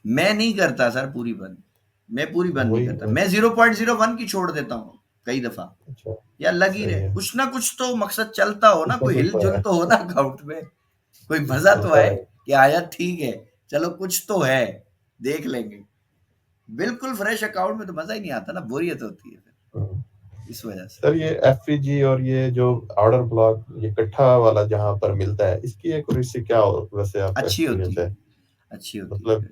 मैं नहीं करता सर पूरी बंद, मैं पूरी बंद नहीं करता, मैं 0.01 की छोड़ देता हूँ कई दफा। अच्छा, यार लगी रहे, कुछ ना कुछ तो मकसद चलता हो ना, कोई हिलजुल तो हो ना अकाउंट में, कोई मजा तो है कि आया, ठीक है चलो कुछ तो है, देख लेंगे। बिल्कुल फ्रेश अकाउंट में तो मजा ही नहीं आता ना, बोरियत होती है फिर, इस वजह से। सर ये एफवीजी और ये जो ऑर्डर ब्लॉक, ये इकट्ठा वाला जहां पर मिलता है, इसकी एक्यूरेसी क्या हो वैसे आपका एक्सपीरियंस है? अच्छी होती मतलब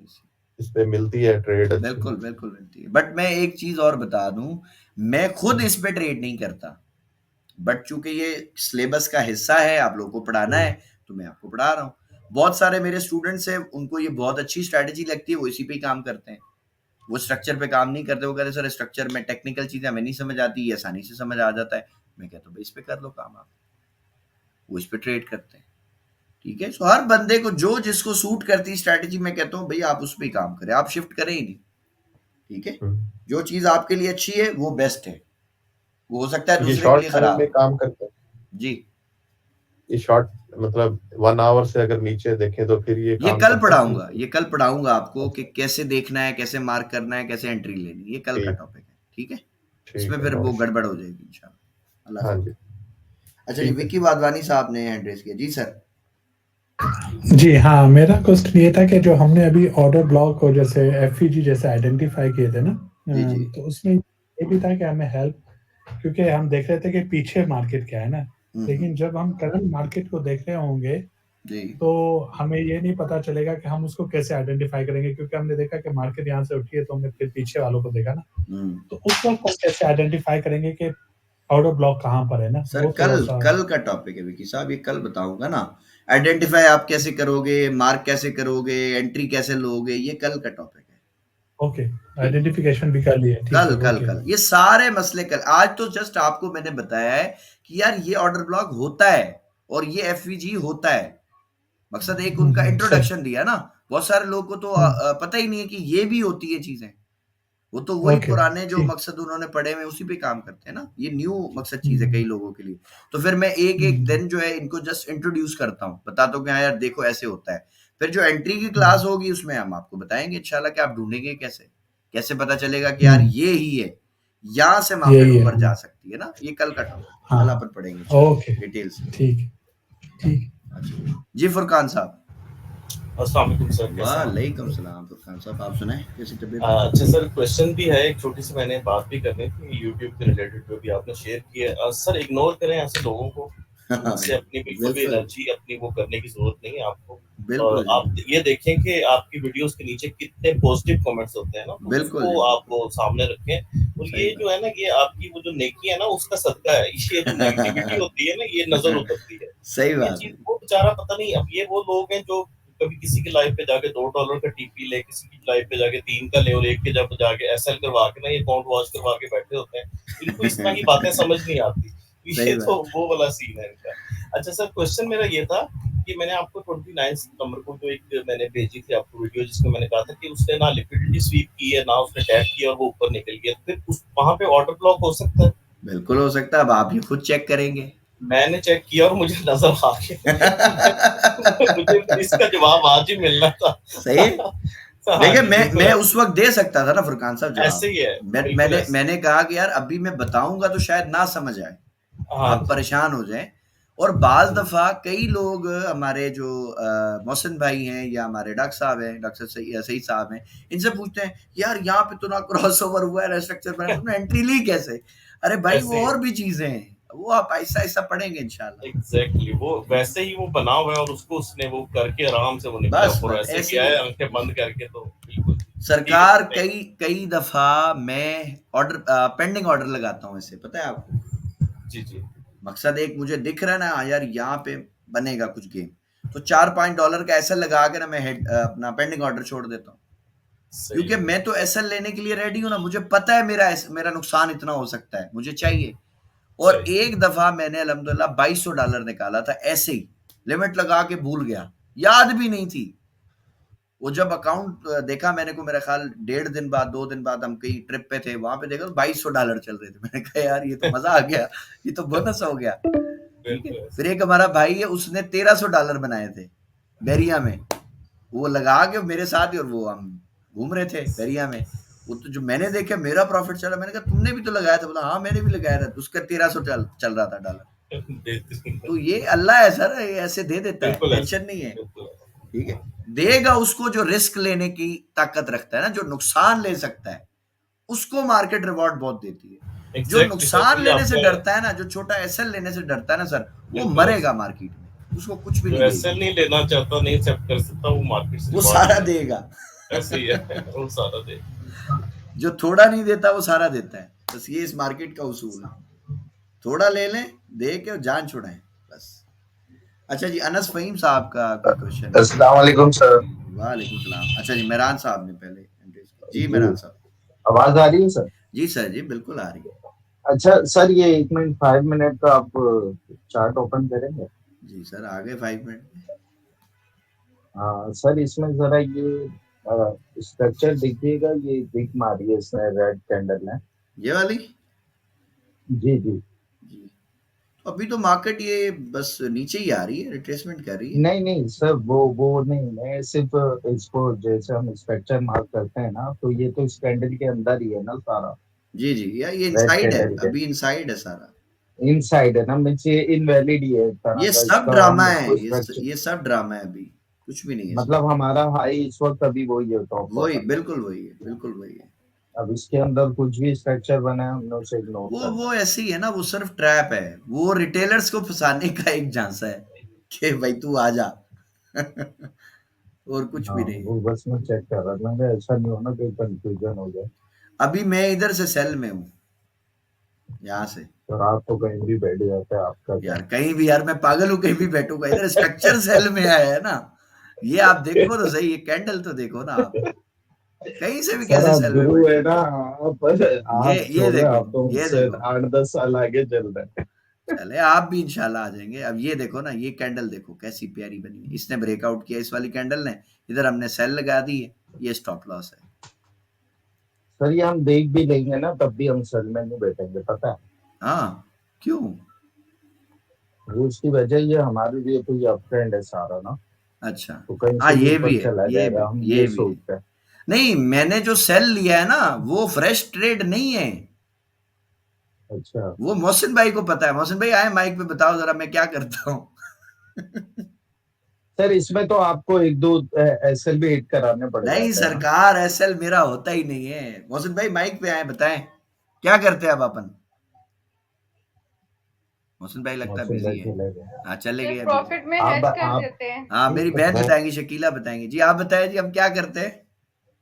इसमें मिलती है ट्रेड? बिल्कुल बिल्कुल मिलती है, बट मैं एक चीज और बता दूं, मैं खुद इस पे ट्रेड नहीं करता, बट चूंकि ये सिलेबस का हिस्सा है, आप लोगों को पढ़ाना है, तो मैं आपको पढ़ा रहा हूँ। बहुत सारे मेरे स्टूडेंट्स हैं, उनको ये बहुत अच्छी स्ट्रैटेजी लगती है, वो इसी पे ही काम करते हैं, वो स्ट्रक्चर पे काम नहीं करते। वो कहते सर स्ट्रक्चर में टेक्निकल चीजें हमें नहीं समझ आती, ये आसानी से समझ आ जाता है। मैं कहता हूँ भाई इस पे कर लो काम आप, वो इस पे ट्रेड करते हैं, ठीक है। सो हर बंदे को जो जिसको सूट करती स्ट्रैटेजी, मैं कहता हूँ भाई आप उस पर ही काम करें, आप शिफ्ट करें ही नहीं, ठीक है। जो चीज आपके लिए अच्छी है वो बेस्ट है, वो हो सकता है दूसरे के लिए खराब में काम करते हैं जी। ये शॉर्ट मतलब 1 आवर से अगर नीचे देखें तो फिर ये कल पढ़ाऊंगा आपको कि कैसे देखना है, कैसे मार्क करना है, कैसे एंट्री लेनी, ये कल का टॉपिक है, ठीक है। इसमें फिर वो गड़बड़ हो जाएगी इंशाल्लाह। हाँ जी। अच्छा जी, ठीक है। विक्की वाधवानी साहब ने हैंड रेज किया। जी सर। जी हाँ, मेरा क्वेश्चन ये था कि जो हमने अभी ऑर्डर ब्लॉक और जैसे एफईजी जैसे आइडेंटिफाई किए थे ना, जी जी तो उसमें ये भी था कि हमें हेल्प, क्योंकि हम देख रहे थे कि पीछे मार्केट क्या है ना, लेकिन जब हम करंट मार्केट को देख रहे होंगे जी तो हमें ये नहीं पता चलेगा कि हम उसको कैसे आइडेंटिफाई करेंगे, क्योंकि हमने देखा कि मार्केट यहाँ से उठी है तो हमने फिर पीछे वालों को देखा ना, तो उस वक्त हम कैसे आइडेंटिफाई करेंगे कि ऑर्डर ब्लॉक कहाँ पर है ना, सर वो थोड़ा कल सा। कल का टॉपिक है विकी साहब, ये कल बताऊंगा ना। आइडेंटिफाई आप कैसे करोगे, मार्क कैसे करोगे, एंट्री कैसे लोगे, ये कल का टॉपिक है। ओके, आइडेंटिफिकेशन भी कर लिए, ठीक कल है, कल ओके। कल ये सारे मसले कल। आज तो जस्ट आपको मैंने बताया है कि यार ये ऑर्डर ब्लॉक होता है और ये एफवीजी होता है। मकसद एक उनका सही। इंट्रोडक्शन दिया ना। बहुत सारे लोगों को तो पता ही नहीं है कि ये भी होती है चीजें। वो तो वही ओके, पुराने जो ठीक। मकसद उन्होंने पढ़े हुए उसी पे काम करते हैं ना। ये न्यू मकसद चीज है कई लोगों के लिए। तो फिर मैं एक एक दिन जो है इनको जस्ट इंट्रोड्यूस करता हूँ, बताता हूँ कि हाँ यार देखो ऐसे होता है। फिर जो एंट्री की क्लास होगी उसमें हम आपको बताएंगे इंशाल्लाह कि आप ढूंढेंगे कैसे, कैसे पता चलेगा कि यार ये ही है, यहाँ से मार्केट यही है। ऊपर जा सकती है ना। ये कल का टॉपिक, हाँ, कल अपन पढ़ेंगे इंशाल्लाह ओके, डिटेल से। ठीक, ठीक। अच्छा जी फुरकान साहब। अस्सलाम वालेकुम सर, कैसे हैं आप? वालेकुम सलाम फुरकान साहब, आप सुनाए कैसी तबीयत? अच्छा सर, क्वेश्चन भी है, एक छोटी सी मैंने बात भी करनी थी यूट्यूब के रिलेटेड जो भी आपने शेयर की है। सर इग्नोर करें ऐसे लोगों को, उनसे अपनी बिल्कुल भी बिल्कुल एनर्जी अपनी वो करने की जरूरत नहीं है आपको। बिल्कुल और आप ये देखें कि आपकी वीडियोस के नीचे कितने पॉजिटिव कमेंट्स होते हैं ना, तो बिल्कुल उसको जी, आप वो सामने रखें। और सही ये बात। जो है ना, ये आपकी वो जो नेकी है ना उसका सदका है। ये जो नेगेटिविटी होती है ना, ये नजर उतरती है। सही ये बात चीज है। वो बेचारा पता नहीं, अब ये वो लोग हैं जो कभी किसी की लाइफ पे जाके $2 का टीपी ले, किसी की लाइफ पे जाके 3 का ले, और एक के जब जाके एसएल करवा के ना ये अकाउंट वॉच करवा के बैठे होते हैं। इनको इस तरह की बातें समझ नहीं आती। सही ये तो बात। वो वाला सीन है इनका। अच्छा सर, क्वेश्चन मेरा ये था कि मैंने आपको 29 सितंबर को जो एक मैंने भेजी थी आपको वीडियो, जिसमें मैंने कहा था कि उसने ना लिक्विडिटी स्वीप की है, ना उसने टैप किया और वो ऊपर निकल गया, फिर उस वहां पे ऑर्डर ब्लॉक हो सकता है? बिल्कुल हो सकता है, अब आप ही खुद चेक करेंगे। मैंने चेक किया और मुझे नजर आ गया। मुझे इसका जवाब आज ही मिलना था। सही। हाँ देखिए जी, मैं बिल्कुल मैं उस वक्त दे सकता था ना फुरकान साहब ऐसे जवाब। ही है, बिल्कुल मैंने ऐसे। मैंने कहा कि यार अभी मैं बताऊंगा तो शायद ना समझ आए, हाँ आप जी, परेशान हो जाएं। और बाज जी, दफा कई लोग हमारे जो मोहसिन भाई हैं या हमारे डॉक्टर साहब हैं, डॉक्टर सईद साहब हैं, इनसे पूछते हैं यार यहाँ पे तो ना क्रॉस ओवर हुआ है, रेस्ट्रक्चर बना, तुमने एंट्री ली कैसे? अरे भाई ऐसे वो ही और भी चीजें हैं, वो आप ऐसा ऐसा पढ़ेंगे इंशाल्लाह। एग्जैक्टली वो वैसे ही वो बना हुआ है, और उसको उसने वो करके आराम से वो निकला बस और बस ऐसे ऐसे गया ही है है। आंखें बंद करके, तो बिल्कुल ठीक है सरकार सर, नहीं। कई कई दफा मैं ऑर्डर पेंडिंग ऑर्डर लगाता हूँ, ऐसे पता है आपको। जी जी, मकसद एक मुझे दिख रहा है ना, हाँ यार यहाँ पे बनेगा कुछ गेम, तो $4-5 का ऐसा लगा के ना मैं अपना पेंडिंग ऑर्डर छोड़ देता हूँ। सही क्योंकि है। मैं तो एसएल लेने के लिए रेडी हूँ ना, मुझे पता है मेरा नुकसान इतना हो सकता है, मुझे चाहिए। और सही एक दफा मैंने अल्हम्दुलिल्लाह $2200 निकाला था ऐसे ही, लिमिट लगा के भूल गया, याद भी नहीं थी। वो जब अकाउंट देखा मैंने को, मेरा ख्याल 1.5 दिन बाद 2 दिन बाद हम कहीं ट्रिप पे थे, वहां पे देखा तो $2200 चल रहे थे। मैंने कहा यार ये तो मजा आ गया, ये तो बोनस हो गया। ठीक है। बिल्कुल फिर ऐसे। एक हमारा भाई है, उसने $1300 बनाए थे बैरिया में, वो लगा के मेरे साथ ही, और वो हम घूम रहे थे बैरिया में। वो तो जो मैंने देखा मेरा प्रॉफिट चला, मैंने कहा तुमने भी तो लगाया था, बोला हाँ मैंने भी लगाया था, उसका 1300 चल रहा था डॉलर। तो ये अल्लाह है सर, ये ऐसे दे देता है, बिल्कुल ऐसे, टेंशन नहीं है। बिल्कुल। ठीक है। देगा उसको जो रिस्क लेने की ताकत रखता है ना, जो नुकसान ले सकता है, उसको मार्केट रिवॉर्ड बहुत देती है। जो एग्जैक्टली सर, नुकसान वही लेने से आपने डरता है ना, जो छोटा एसएल लेने से डरता है ना सर, वो बिल्कुल मरेगा ऐसे। मार्केट में, उसको कुछ भी जो नहीं एसएल देगी, नहीं लेना चाहता, नहीं एक्सेप्ट कर सकता, वो मार्केट से वो रिवॉर्ड सारा नहीं देगा। लेता। ऐसे ही है, वो सारा दे। जो थोड़ा नहीं देता वो सारा देता है, बस ये इस मार्केट का उसूल है। थोड़ा ले लें, दे के और जान छुड़ाएं बस। अच्छा जी, अनस फहीम साहब का कोई क्वेश्चन है? अस्सलाम वालेकुम सर। वालेकुम सलाम। अच्छा जी, मेहरान साहब ने पहले एंट्री की। जी जी, मेहरान साहब। आवाज आ रही है सर? जी सर जी, बिल्कुल आ रही है। अच्छा सर, ये 1 मिनट 5 मिनट का आप चार्ट ओपन करेंगे? जी सर, आ गए 5 मिनट में। हाँ सर, इसमें जरा ये स्ट्रक्चर देखिएगा, ये दिख मारी है इसमें रेड कैंडल है। ये वाली? जी जी। जी। तो अभी तो मार्केट ये बस नीचे ही आ रही है, रिट्रेसमेंट कर रही है। नहीं नहीं सर, वो नहीं, मैं सिर्फ इसको जैसे हम स्ट्रक्चर मार्क करते हैं ना, तो ये तो इस कैंडल के अंदर ही है ना सारा, जी जी, या ये रेड इनसाइड है, कैंडल के। अभी इनसाइड है सारा। इनसाइड है ना, मीन्स ये इनवैलिड ही है एक तरह ये का, सब इसका ड्रामा हम है, स्ट्रक्चर, ये सब ड्रामा है, अभी कुछ भी नहीं है इसमें। मतलब हमारा हाई इस वक्त अभी वही है, टॉप वही पर। बिल्कुल वही है, बिल्कुल वही है। अब इसके अंदर कुछ भी स्ट्रक्चर बना है, हमने उसे इग्नोर करना वो ऐसे ही है ना, वो सिर्फ ट्रैप है, वो रिटेलर्स को फंसाने का एक झांसा है कि भाई तू आ जा और कुछ हाँ, भी नहीं। वो बस मैं चेक कर रहा था, मैं ऐसा नहीं होना कि कंफ्यूजन हो जाए। अभी मैं इधर से सेल में हूँ, यहाँ से तो रात को कहीं भी बैठ जाता है आपका क्या? यार, कहीं भी यार, मैं पागल हूँ, कहीं भी बैठूंगा, इधर स्ट्रक्चर सेल में आया है ना। ये आप देखो तो सही, ये कैंडल तो देखो ना आप, कहीं से भी सर कैसे आप सेल में गुरु बैठ है ना, ये आप ये छोड़े, देखो, आप तो ये मुझसे देखो, 8-10 साल आगे चल रहे हैं। चले आप भी इंशाल्लाह आ जाएंगे। अब ये देखो ना, ये कैंडल देखो कैसी प्यारी बनी है, इसने ब्रेकआउट किया इस वाली कैंडल ने, इधर हमने सेल लगा दी है, ये स्टॉप लॉस है। सर ये हम देख भी लेंगे ना, तब भी हम सेल में नहीं बैठेंगे, पता है। हाँ, क्यों? वो उसकी वजह ये हमारे लिए तो ये अप ट्रेंड है सारा ना, अच्छा, तो कहीं हाँ से भी ये ऊपर भी है, चला जाएगा, हम ये ये भी है। सोचते हैं। नहीं, मैंने जो सेल लिया है ना, वो फ्रेश ट्रेड नहीं है, अच्छा वो मोहसिन भाई को पता है। मोहसिन भाई आए माइक पे, बताओ जरा मैं क्या करता हूँ सर, इसमें तो आपको 1-2 एसएल भी हिट कराने पड़ नहीं जाते हैं ना। सरकार, एसएल मेरा होता ही नहीं है। मोहसिन भाई माइक पे आए, बताएं क्या करते हैं अब अपन। मोहसिन भाई लगता है मौसम बिजी भाई है। चले गए। हाँ, चले गए सिर्फ अभी। प्रॉफिट में आप हेज कर आप देते हैं। हाँ, मेरी बहन मैं बताएंगी, शकीला बताएंगी। जी आप बताएं जी, हम क्या करते हैं,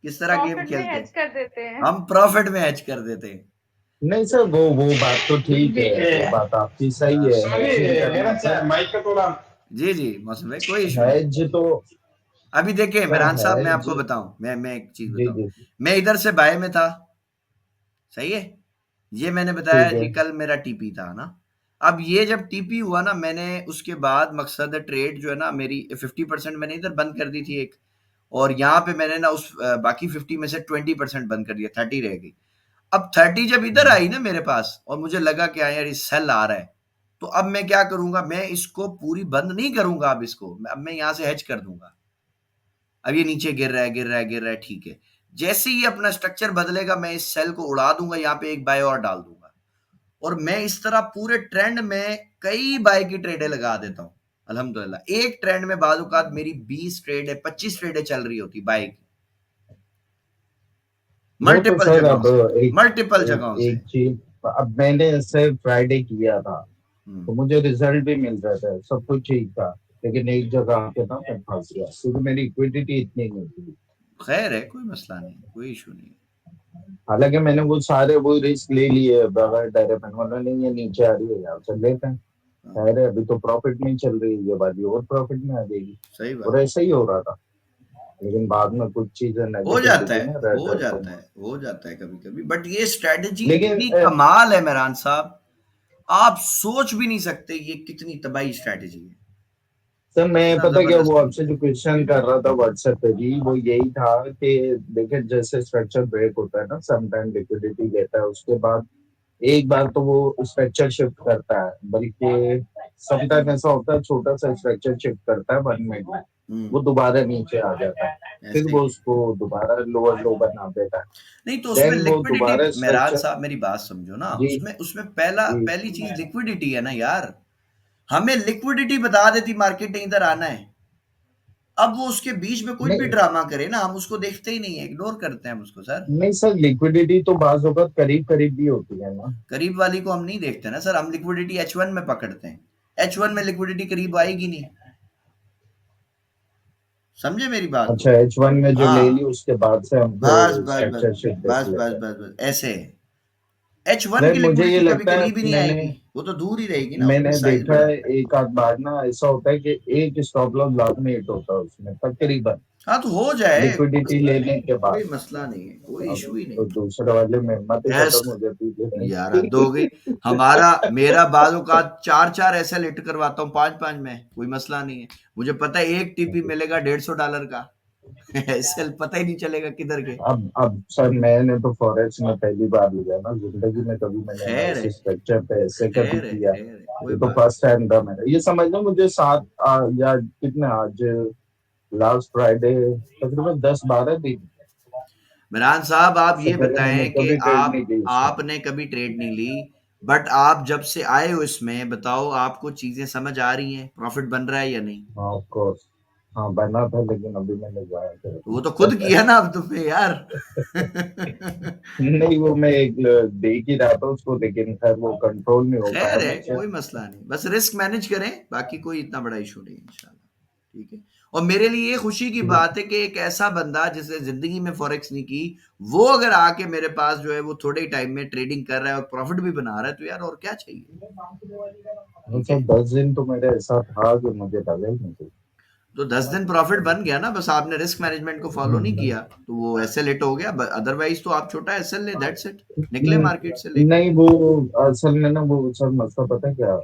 किस तरह गेम प्रॉफिट में खेलते हेज हैं। कर देते हैं। हम प्रॉफिट में हैच कर देते हैं। नहीं सर, वो बात तो ठीक है, वो बात आपकी सही है, hedging करना सर। माइक का थोड़ा जी जी मोहसिन भाई, कोई इशू नहीं। हेज तो अभी देखिए सर, इमरान साहब, मैं हेज आपको बताऊं, मैं एक चीज जी बताऊं। जी मैं इधर से बाय में था, सही है, ये मैंने बताया ठीक है। जी, कल मेरा टीपी था ना। अब ये जब टीपी हुआ ना, मैंने उसके बाद मकसद ट्रेड जो है ना मेरी 50% मैंने इधर बंद कर दी थी एक, और यहाँ पे मैंने ना उस बाकी 50 में से 20% बंद कर दिया, 30 रह गई। अब 30 जब इधर आई ना मेरे पास, और मुझे लगा कि हाँ यार ये सेल आ रहा है, तो अब मैं क्या करूंगा, मैं इसको पूरी बंद नहीं करूंगा, अब इसको अब मैं यहाँ से हेज कर दूंगा। अब ये नीचे गिर रहा है, गिर रहा है, गिर रहा है, ठीक है, जैसे ही अपना स्ट्रक्चर बदलेगा, मैं इस सेल को उड़ा दूंगा, यहाँ पे एक बाय और डाल दूंगा, और मैं इस तरह पूरे ट्रेंड में कई बाय की ट्रेडें लगा देता हूँ। अल्हम्दुलिल्लाह, एक ट्रेंड में बाद औकात मेरी 20 ट्रेड है, 25 ट्रेडें चल रही होती बाय की, वो तो मल्टीपल सर जगहों अब से, एक मल्टीपल जगहों से। एक चीज, अब मैंने ऐसे फ्राइडे किया था, हम्म, तो मुझे रिजल्ट भी मिल रहा था, सब कुछ ठीक था, लेकिन एक जगह आके ना मैं फंस गया, क्योंकि मेरी लिक्विडिटी इतनी नहीं थी। खैर है, कोई मसला नहीं, कोई इशू नहीं। हालांकि मैंने वो सारे वो रिस्क ले लिए बगैर डरे, मैंने बोला नहीं ये नीचे आ रही है यार, चल लेते हैं। हाँ, अरे अभी तो प्रॉफिट में ही चल रही है, ये वाली और प्रॉफिट में आ जाएगी, सही बात। और ऐसा ही हो रहा था। लेकिन बाद में कुछ चीजें हो नेगेटिव जाता दिखी है, ना, रेड हो रेड को। जाता है, हो जाता है कभी कभी, बट ये स्ट्रेटजी लेकिन इतनी कमाल है मेहरान साहब, आप सोच भी नहीं सकते ये कितनी तबाही स्ट्रेटजी है, सर मैं इतना पता क्या, वो जबरदस्त। आपसे जो क्वेश्चन कर रहा था व्हाट्सएप पे भी, वो यही था कि देखिए जैसे स्ट्रक्चर ब्रेक होता है ना, समटाइम लिक्विडिटी लेता है, उसके बाद एक बार तो वो स्ट्रक्चर शिफ्ट करता है, बल्कि समटाइम ऐसा होता है छोटा सा स्ट्रक्चर शिफ्ट करता है 1 मिनट में, वो दोबारा नीचे आ जाता है, फिर ऐसे वो ही। उसको दोबारा लोअर लो बना देता है, नहीं तो उसमें देन वो लिक्विडिटी, दोबारा मेहरान स्ट्रक्चर। साहब मेरी बात समझो ना, जी उसमें उसमें पहला जी पहली चीज लिक्विडिटी है ना यार, हमें लिक्विडिटी बता देती मार्केट ने इधर आना है। अब वो उसके बीच में कुछ भी नहीं ड्रामा करे ना, हम उसको देखते ही नहीं है, इग्नोर करते हैं हम उसको सर। नहीं सर, लिक्विडिटी तो बाज वक्त करीब करीब भी होती है ना। करीब वाली को हम नहीं देखते ना सर, हम लिक्विडिटी H1 में पकड़ते हैं, H1 में लिक्विडिटी करीब आएगी नहीं, समझे मेरी बात को। अच्छा, H1 में जो ले ली हाँ, उसके बाद से हमको बस बस बस स्ट्रक्चर शिफ्ट देख बस बस लेते हैं। बस बस ऐसे है। H1 नहीं, की मुझे ये लिक्विडिटी कभी लगता है, करीब ही नहीं मैंने आएगी, वो तो दूर ही रहेगी ना, उसमें मैंने साइज देखा बड़ा है होता है। एक आध बार ना ऐसा होता है कि एक स्टॉप लॉस बाद में हिट होता है उसमें तकरीबन, हाँ तो हो जाए, कोई लिक्विडिटी मसला लेने नहीं, के बाद। कोई मसला नहीं है, कोई अब इशू ही तो नहीं। दूसरे वाले में हिम्मत ही यस, खत्म हो जाती है यार हद हो गई। हमारा मेरा बालों का 4-4 ऐसे लिट करवाता हूँ, 5-5 में, कोई मसला नहीं है। मुझे पता है एक टीपी मिलेगा $150 का ऐसे पता ही नहीं चलेगा किधर के। अब सर मैंने तो फॉरेक्स में पहली बार लिया ना जिंदगी में, कभी मैंने ना खैर है, ऐसे स्ट्रक्चर पे ऐसे कभी खैर है, किया, खैर है, कोई ये तो बात फर्स्ट टाइम था मेरा। ये समझ लो मुझे या कितने आज, लास्ट फ्राइडे, तकरीबन 10-12 दिन इमरान साहब, आप से ये पहले मैंने बताएं कि कभी ट्रेड आप नहीं की उसमें। आपने कभी ट्रेड नहीं ली, बट आप जब से आए हो इसमें, बताओ आपको चीजें समझ आ रही हैं, प्रॉफिट बन रहा है या नहीं? हाँ ऑफ कोर्स, हाँ बना था लेकिन अभी मैंने जाया था। वो तो खुद किया ना अब तुमने यार। नहीं वो मैं एक देख ही रहा था उसको, लेकिन खैर वो कंट्रोल नहीं हो पाया खैर है, मुझसे। कोई मसला नहीं, बस रिस्क मैनेज करें, बाकी कोई इतना बड़ा इशू नहीं इंशाल्लाह। ठीक है। और मेरे लिए ये खुशी की बात है कि एक ऐसा बंदा जिसने जिंदगी में फॉरेक्स नहीं की, वो अगर आके मेरे पास जो है वो थोड़े ही टाइम में ट्रेडिंग कर रहा है और प्रॉफिट भी बना रहा है, तो यार और क्या चाहिए? ठीक है। मतलब 10 दिन तो मेरे ऐसा था कि मुझे लगा ही नहीं कुछ। तो 10 दिन प्रॉफिट बन गया ना, बस आपने रिस्क मैनेजमेंट को फॉलो नहीं किया, तो वो एसएल हिट हो गया। अदरवाइज तो आप छोटा एसएल ले, दैट्स इट, निकले मार्केट से लेके। नहीं वो असल में ना वो सर मसला पता है क्या,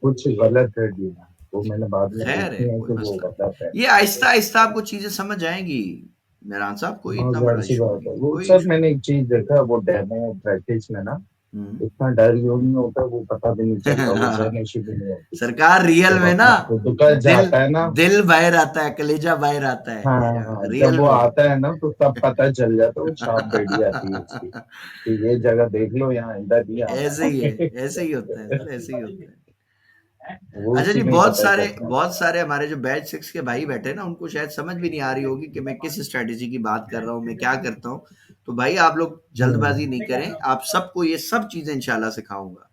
कुछ गलत है जी, वो मैंने बाद में खैर है, देखी है कोई कि वो मसला गलत है। नहीं, ये आहिस्ता आहिस्ता आपको चीजें समझ आएंगी मेहरान साहब, कोई हाँ इतना जाहिर बड़ा सी इशू बात नहीं है, है, वो कोई सर इशू। मैंने एक चीज देखा, वो डेमो प्रैक्टिस में ना इतना डर यूं नहीं होता, वो पता भी नहीं चलता, वो सहनशी भी नहीं होती। सरकार रियल जब में ना अपना खुद का दिल जाता है ना, दिल बाहर आता है, कलेजा बाहर आता है, हाँ हाँ, जब रियल वो में। आता है ना तो तब पता चल जाता है, वो छाप बैठ जाती है उसकी कि ये जगह देख लो, यहाँ अंदर नहीं आना ऐसे ही है, है। ऐसे ही होता है सर, ऐसे ही होता है। वो अच्छा जी, उसी में ही पता चलता है। बहुत सारे हमारे जो बैच 6 के भाई बैठे हैं ना, उनको शायद समझ भी नहीं आ रही होगी कि मैं किस स्ट्रेटेजी की बात कर रहा हूँ, मैं क्या करता हूँ। तो भाई आप लोग जल्दबाजी नहीं करें, आप सबको ये सब चीजें इंशाल्लाह सिखाऊंगा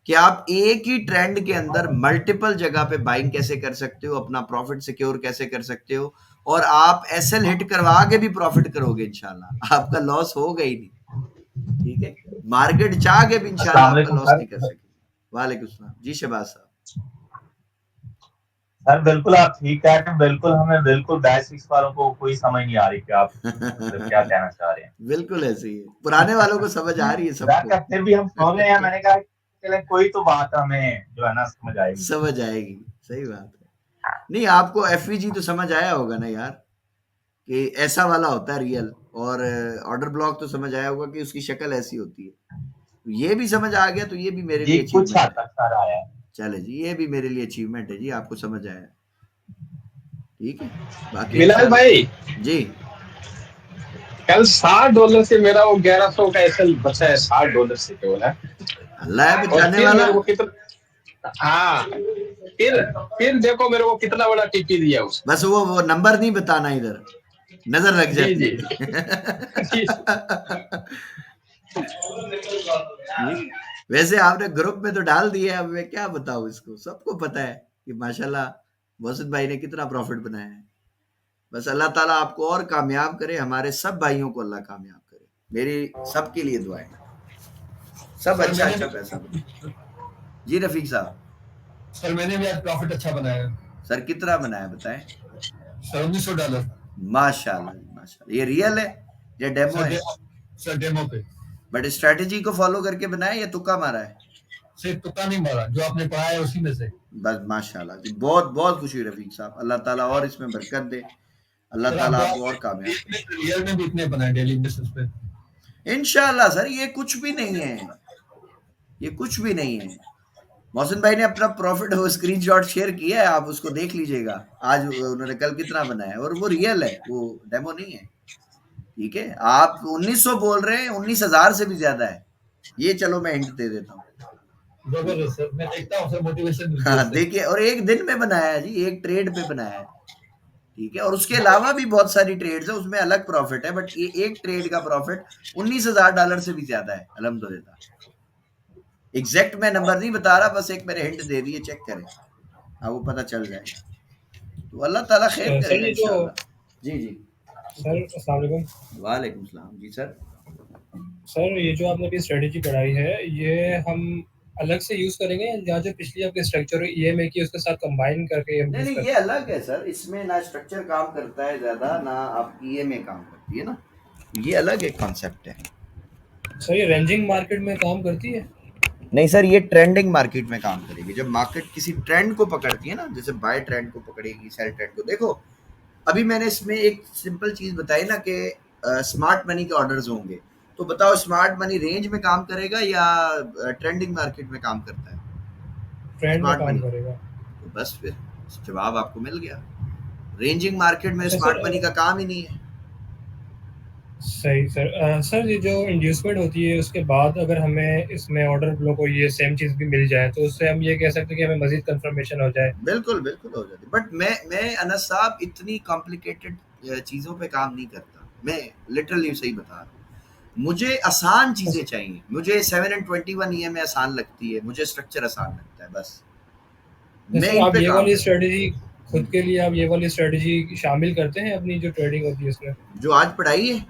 कि आप एक ही ट्रेंड के अंदर मल्टीपल जगह पे बाइंग कैसे कर सकते हो, अपना प्रॉफिट सिक्योर कैसे कर सकते हो, और आप एसएल हिट करवा के भी प्रॉफिट करोगे इंशाल्लाह, आपका लॉस होगा ही नहीं। ठीक है। मार्केट चाह के भी इंशाल्लाह अस्सलाम आपका वालेकुम लॉस सर। नहीं कर सकेगी। वालेकुम सलाम जी, शहबाज साहब। सर बिल्कुल आप ठीक कह रहे हैं, बिल्कुल हमें बिल्कुल बैच 6 वालों को कोई समझ नहीं आ रही कि आप मतलब क्या कहना चाह रहे हैं। बिल्कुल ऐसे ही है, पुराने वालों को समझ आ रही है सर सबको। का फिर भी हम सुन रहे हैं, मैंने कहा चले कोई तो बात हमें जो है ना समझ आएगी। समझ आएगी, सही बात है। नहीं, आपको एफवीजी तो समझ आया होगा ना यार, कि ऐसा वाला होता है रियल, और ऑर्डर ब्लॉक तो समझ आया होगा कि उसकी शक्ल ऐसी होती है। तो ये भी समझ आ गया, तो ये भी मेरे जी लिए कुछ हद अचीवमेंट है। तक सर आया है। चले जी, ये भी मेरे लिए अचीवमेंट है जी, आपको समझ आया। ठीक है, बाकी बिलाल भाई, इंशाल्लाह जी। कल $60 से मेरा वो 1100 का एसएल बचा है, $60 से केवल है। अल्लाह है और बचाने फिर वाला। मेरे को कितना, हाँ फिर देखो मेरे को कितना बड़ा टीपी दिया उसने। बस वो नंबर नहीं बताना, इधर नजर लग जी जाती जी है। जी। ठीक है। वैसे आपने ग्रुप में तो डाल दिया है, अब मैं क्या बताऊं, इसको सबको पता है कि माशाल्लाह मोहसिन भाई ने कितना प्रॉफिट बनाया है। बस अल्लाह ताला आपको और कामयाब करे, हमारे सब भाइयों को अल्लाह कामयाब करे, मेरी सबके लिए दुआएं, सब सर अच्छा मैंने अच्छा भी पैसा बनाए। जी रफीक साहब। सर मैंने भी आज प्रॉफिट अच्छा बनाया सर कितना बनाया बताएं? सर $1900। माशाल्लाह जी, माशाल्लाह। ये रियल है या डेमो सर है? सर डेमो पे बट स्ट्रेटेजी को फॉलो करके बनाया या तुक्का मारा है? सिर्फ तुक्का नहीं मारा, जो आपने पढ़ाया है उसी में से। बस माशाल्लाह जी, बहुत बहुत खुशी हुई रफीक साहब, अल्लाह ताला और इसमें बरकत दे, अल्लाह सर ताला आप आपको और कामयाब करे। रियल में भी इतने बनाए डेली बेसिस पे। इंशाल्लाह सर, ये कुछ भी नहीं है, ये कुछ भी नहीं है। मोहसिन भाई ने अपना प्रॉफिट वो स्क्रीनशॉट शेयर किया है, आप उसको देख लीजिएगा, आज उन्होंने कल कितना बनाया है, और वो रियल है, वो डेमो नहीं है। ठीक है, आप 1900 बोल रहे हैं, 19,000 से भी ज्यादा है ये, चलो मैं हिंट दे देता हूँ। जबरदस्त सर, मैं देखता हूँ सर, मोटिवेशन मिलती है हाँ इससे। देखिए, और एक दिन में बनाया है जी, एक ट्रेड पे बनाया है। ठीक है, और उसके अलावा भी बहुत सारी ट्रेड्स है, उसमें अलग प्रॉफिट है, बट ये एक ट्रेड का प्रॉफिट $19,000 से भी ज्यादा है अल्हम्दुलिल्लाह। एग्जैक्ट मैं नंबर नहीं बता रहा, बस एक मैंने हिंट दे दिए, चेक करें, आपको पता चल जाएगा। तो अल्लाह ताला खैर सर करेगा ये जो इंशाल्लाह। जी जी। सर अस्सलाम वालेकुम। वालेकुम सलाम जी सर। सर ये जो आपने अभी स्ट्रेटेजी पढ़ाई है, ये हम अलग से यूज करेंगे या जो पिछली आपकी स्ट्रक्चर ईएमए की उसके साथ कंबाइन करके हम नहीं यूज नहीं, ये करेंगे? अलग है सर, इसमें ना स्ट्रक्चर काम करता है ज्यादा, ना आपकी ईएमए काम करती है ना, ये अलग एक कॉन्सेप्ट है। सर ये रेंजिंग मार्केट में काम करती है? नहीं सर, ये ट्रेंडिंग मार्केट में काम करेगी, जब मार्केट किसी ट्रेंड को पकड़ती है ना, जैसे बाय ट्रेंड को पकड़ेगी, सेल ट्रेंड को। देखो अभी मैंने इसमें एक सिंपल चीज बताई ना कि स्मार्ट मनी के ऑर्डर्स होंगे, तो बताओ स्मार्ट मनी रेंज में काम करेगा या ट्रेंडिंग मार्केट में काम करता है? ट्रेंड में स्मार्ट काम मनी। करेगा। तो बस फिर जवाब आपको मिल गया, रेंजिंग मार्केट में अच्छा स्मार्ट सर मनी का काम ही नहीं है। सही सर। सर ये जो इंड्यूसमेंट होती है उसके बाद अगर हमें इसमें ऑर्डर फ्लो को ये सेम चीज़ भी मिल जाए तो उससे हम ये कह सकते हैं कि हमें मज़ीद कंफर्मेशन हो जाए। बिल्कुल, बिल्कुल हो जाती है। बट मैं अनस साहब इतनी कॉम्प्लिकेटेड चीज़ों पे काम नहीं करता। मैं लिटरली सही बता रहा हूँ। मुझे आसान चीज़ें चाहिए। मुझे 7 एंड 21 ईएमआई आसान लगती है, मुझे स्ट्रक्चर आसान लगता है बस। तो मैं सर इन आप पे ये काम वाली करता स्ट्रेटजी हूँ। खुद के लिए आप ये वाली स्ट्रेटजी शामिल करते हैं अपनी जो ट्रेडिंग होती है उसमें? जो आज पढ़ाई है?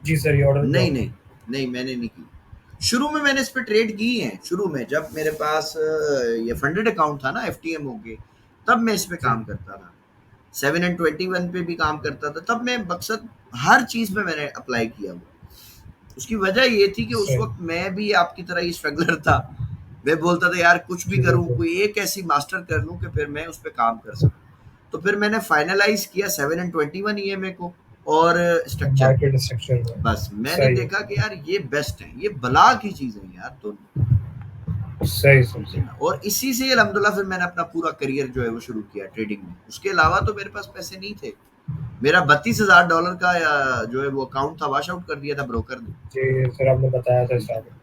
जी सर, ये ऑर्डर नहीं, ब्लॉक। नहीं, नहीं मैंने नहीं की। शुरू में मैंने इस पे ट्रेड की है, शुरू में जब मेरे पास ये फंडेड अकाउंट था ना एफटीएम होके, तब मैं इस पे जी। काम करता था। 7 एंड 21 पे भी काम करता था। तब मैं मकसद हर चीज़ में मैंने अप्लाई किया वो। उसकी वजह ये थी कि उस सही। वक़्त मैं भी आपकी तरह ही स्ट्रगलर था। मैं बोलता था यार कुछ भी जी करूँ, बिल्कुल। कोई एक ऐसी मास्टर कर लूँ कि फिर मैं उस पे काम कर सकूँ। तो फिर मैंने फाइनलाइज़ किया 7 एंड 21 ईएमए को और स्ट्रक्चर को। मार्केट स्ट्रक्चर में। बस मैंने सही देखा है। कि यार ये बेस्ट है, ये भला की चीज़ है यार दोनों। सही सर, ठीक है सही। ना? और इसी से अल्हम्दुलिल्लाह फिर मैंने अपना पूरा करियर जो है वो शुरू किया ट्रेडिंग में। उसके अलावा तो मेरे पास पैसे नहीं थे। मेरा $32,000 का जो है वो अकाउंट था, वॉश आउट कर दिया था ब्रोकर ने। जी सर, आपने बताया था ठीक है स्टार्टिंग। ना?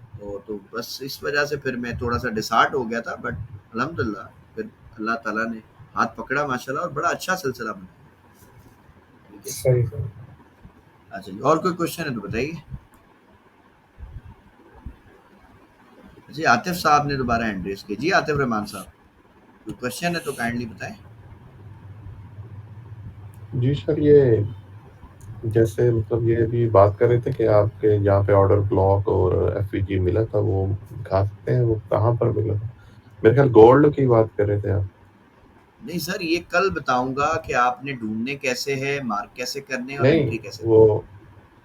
तो बस इस वजह से फिर मैं थोड़ा-सा डिसहार्ट हो गया था बट अल्हम्दुलिल्लाह फिर अल्लाह ताला ने हाथ पकड़ा माशाल्लाह और बड़ा अच्छा सिलसिला बना। ठीक है? सही सर। अच्छा जी, और कोई क्वेश्चन है तो बताइए? जी, आतिफ साहब ने दोबारा हैंड रेज़ की। जी, आतिफ रहमान साहब, कोई क्वेश्चन है तो काइंडली बताएँ? जी सर, ये जैसे मतलब ये अभी बात कर रहे थे कि आपके जहाँ पे ऑर्डर ब्लॉक और एफवीजी मिला था, वो दिखा सकते हैं वो कहाँ पर मिला था? मेरे ख्याल गोल्ड की बात कर रहे थे आप। नहीं सर, ये कल बताऊँगा कि आपने ढूँढने कैसे हैं, मार्क कैसे करने हैं और नहीं, एंट्री कैसे करनी वो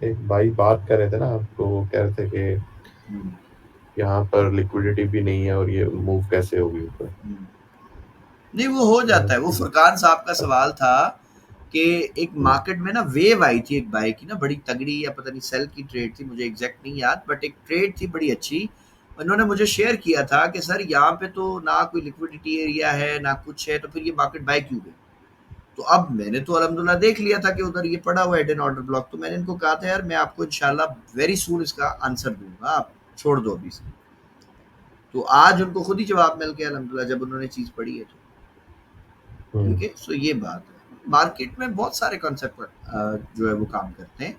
एक भाई बात कर रहे थे ना आपको, वो कह रहे थे कि है। हुँ, यहाँ पर लिक्विडिटी भी नहीं है और ये मूव कैसे होगी ऊपर? हुँ। नहीं वो हो तो जाता है। वो उसकी फुरकान साहब का बात। सवाल था कि एक हुँ, मार्केट में ना वेव आई थी एक बाय की ना बड़ी तगड़ी या पता नहीं सेल की ट्रेड थी, मुझे एग्ज़ैक्ट नहीं याद बट एक ट्रेड थी बड़ी अच्छी। उन्होंने मुझे शेयर किया था कि सर यहाँ पे तो ना कोई लिक्विडिटी एरिया है, ना कुछ है, तो फिर ये मार्केट बाय क्यों गई? तो अब मैंने तो अल्हम्दुलिल्लाह देख लिया था कि उधर ये पड़ा हुआ है हिडन ऑर्डर ब्लॉक, तो मैंने इनको कहा था यार मैं आपको इंशाल्लाह वेरी सून इसका आंसर दूँगा, आप छोड़ दो अभी से। तो आज उनको खुद ही जवाब मिल गया अल्हम्दुलिल्लाह जब उन्होंने चीज़ पढ़ी है तो। ठीक हुँ, है? सो ये बात है। मार्केट में बहुत सारे कॉन्सेप्ट जो है वो काम करते हैं,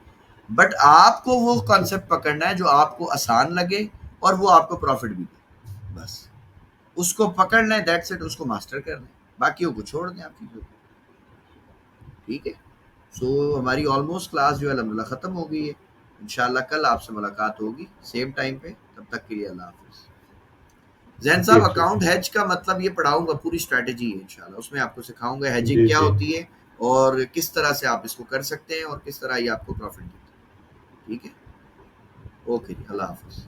बट आपको वो जी, कॉन्सेप्ट पकड़ना है जो आपको आसान लगे और वो आपको प्रॉफ़िट भी दे, बस। उसको पकड़ना है दैट्स इट, उसको मास्टर करना है, बाकियों को छोड़ दें आप चीज़ों को, ठीक है? सो हमारी ऑलमोस्ट क्लास जो है अल्हम्दुलिल्लाह ख़त्म हो गई है। इंशाअल्लाह कल आपसे मुलाकात होगी सेम टाइम पे, तब तक के लिए अल्लाह हाफ़िज़। ज़ैन जी, साहब जी, अकाउंट हेज का मतलब ये पढ़ाऊँगा, पूरी स्ट्रैटेजी है इंशाल्लाह, उसमें आपको सिखाऊँगा हेजिंग जी, क्या जी। होती है और किस तरह से आप इसको कर सकते हैं और किस तरह ये आपको प्रॉफ़िट देती है। ठीक है? ओके जी, अल्लाह हाफ़िज़।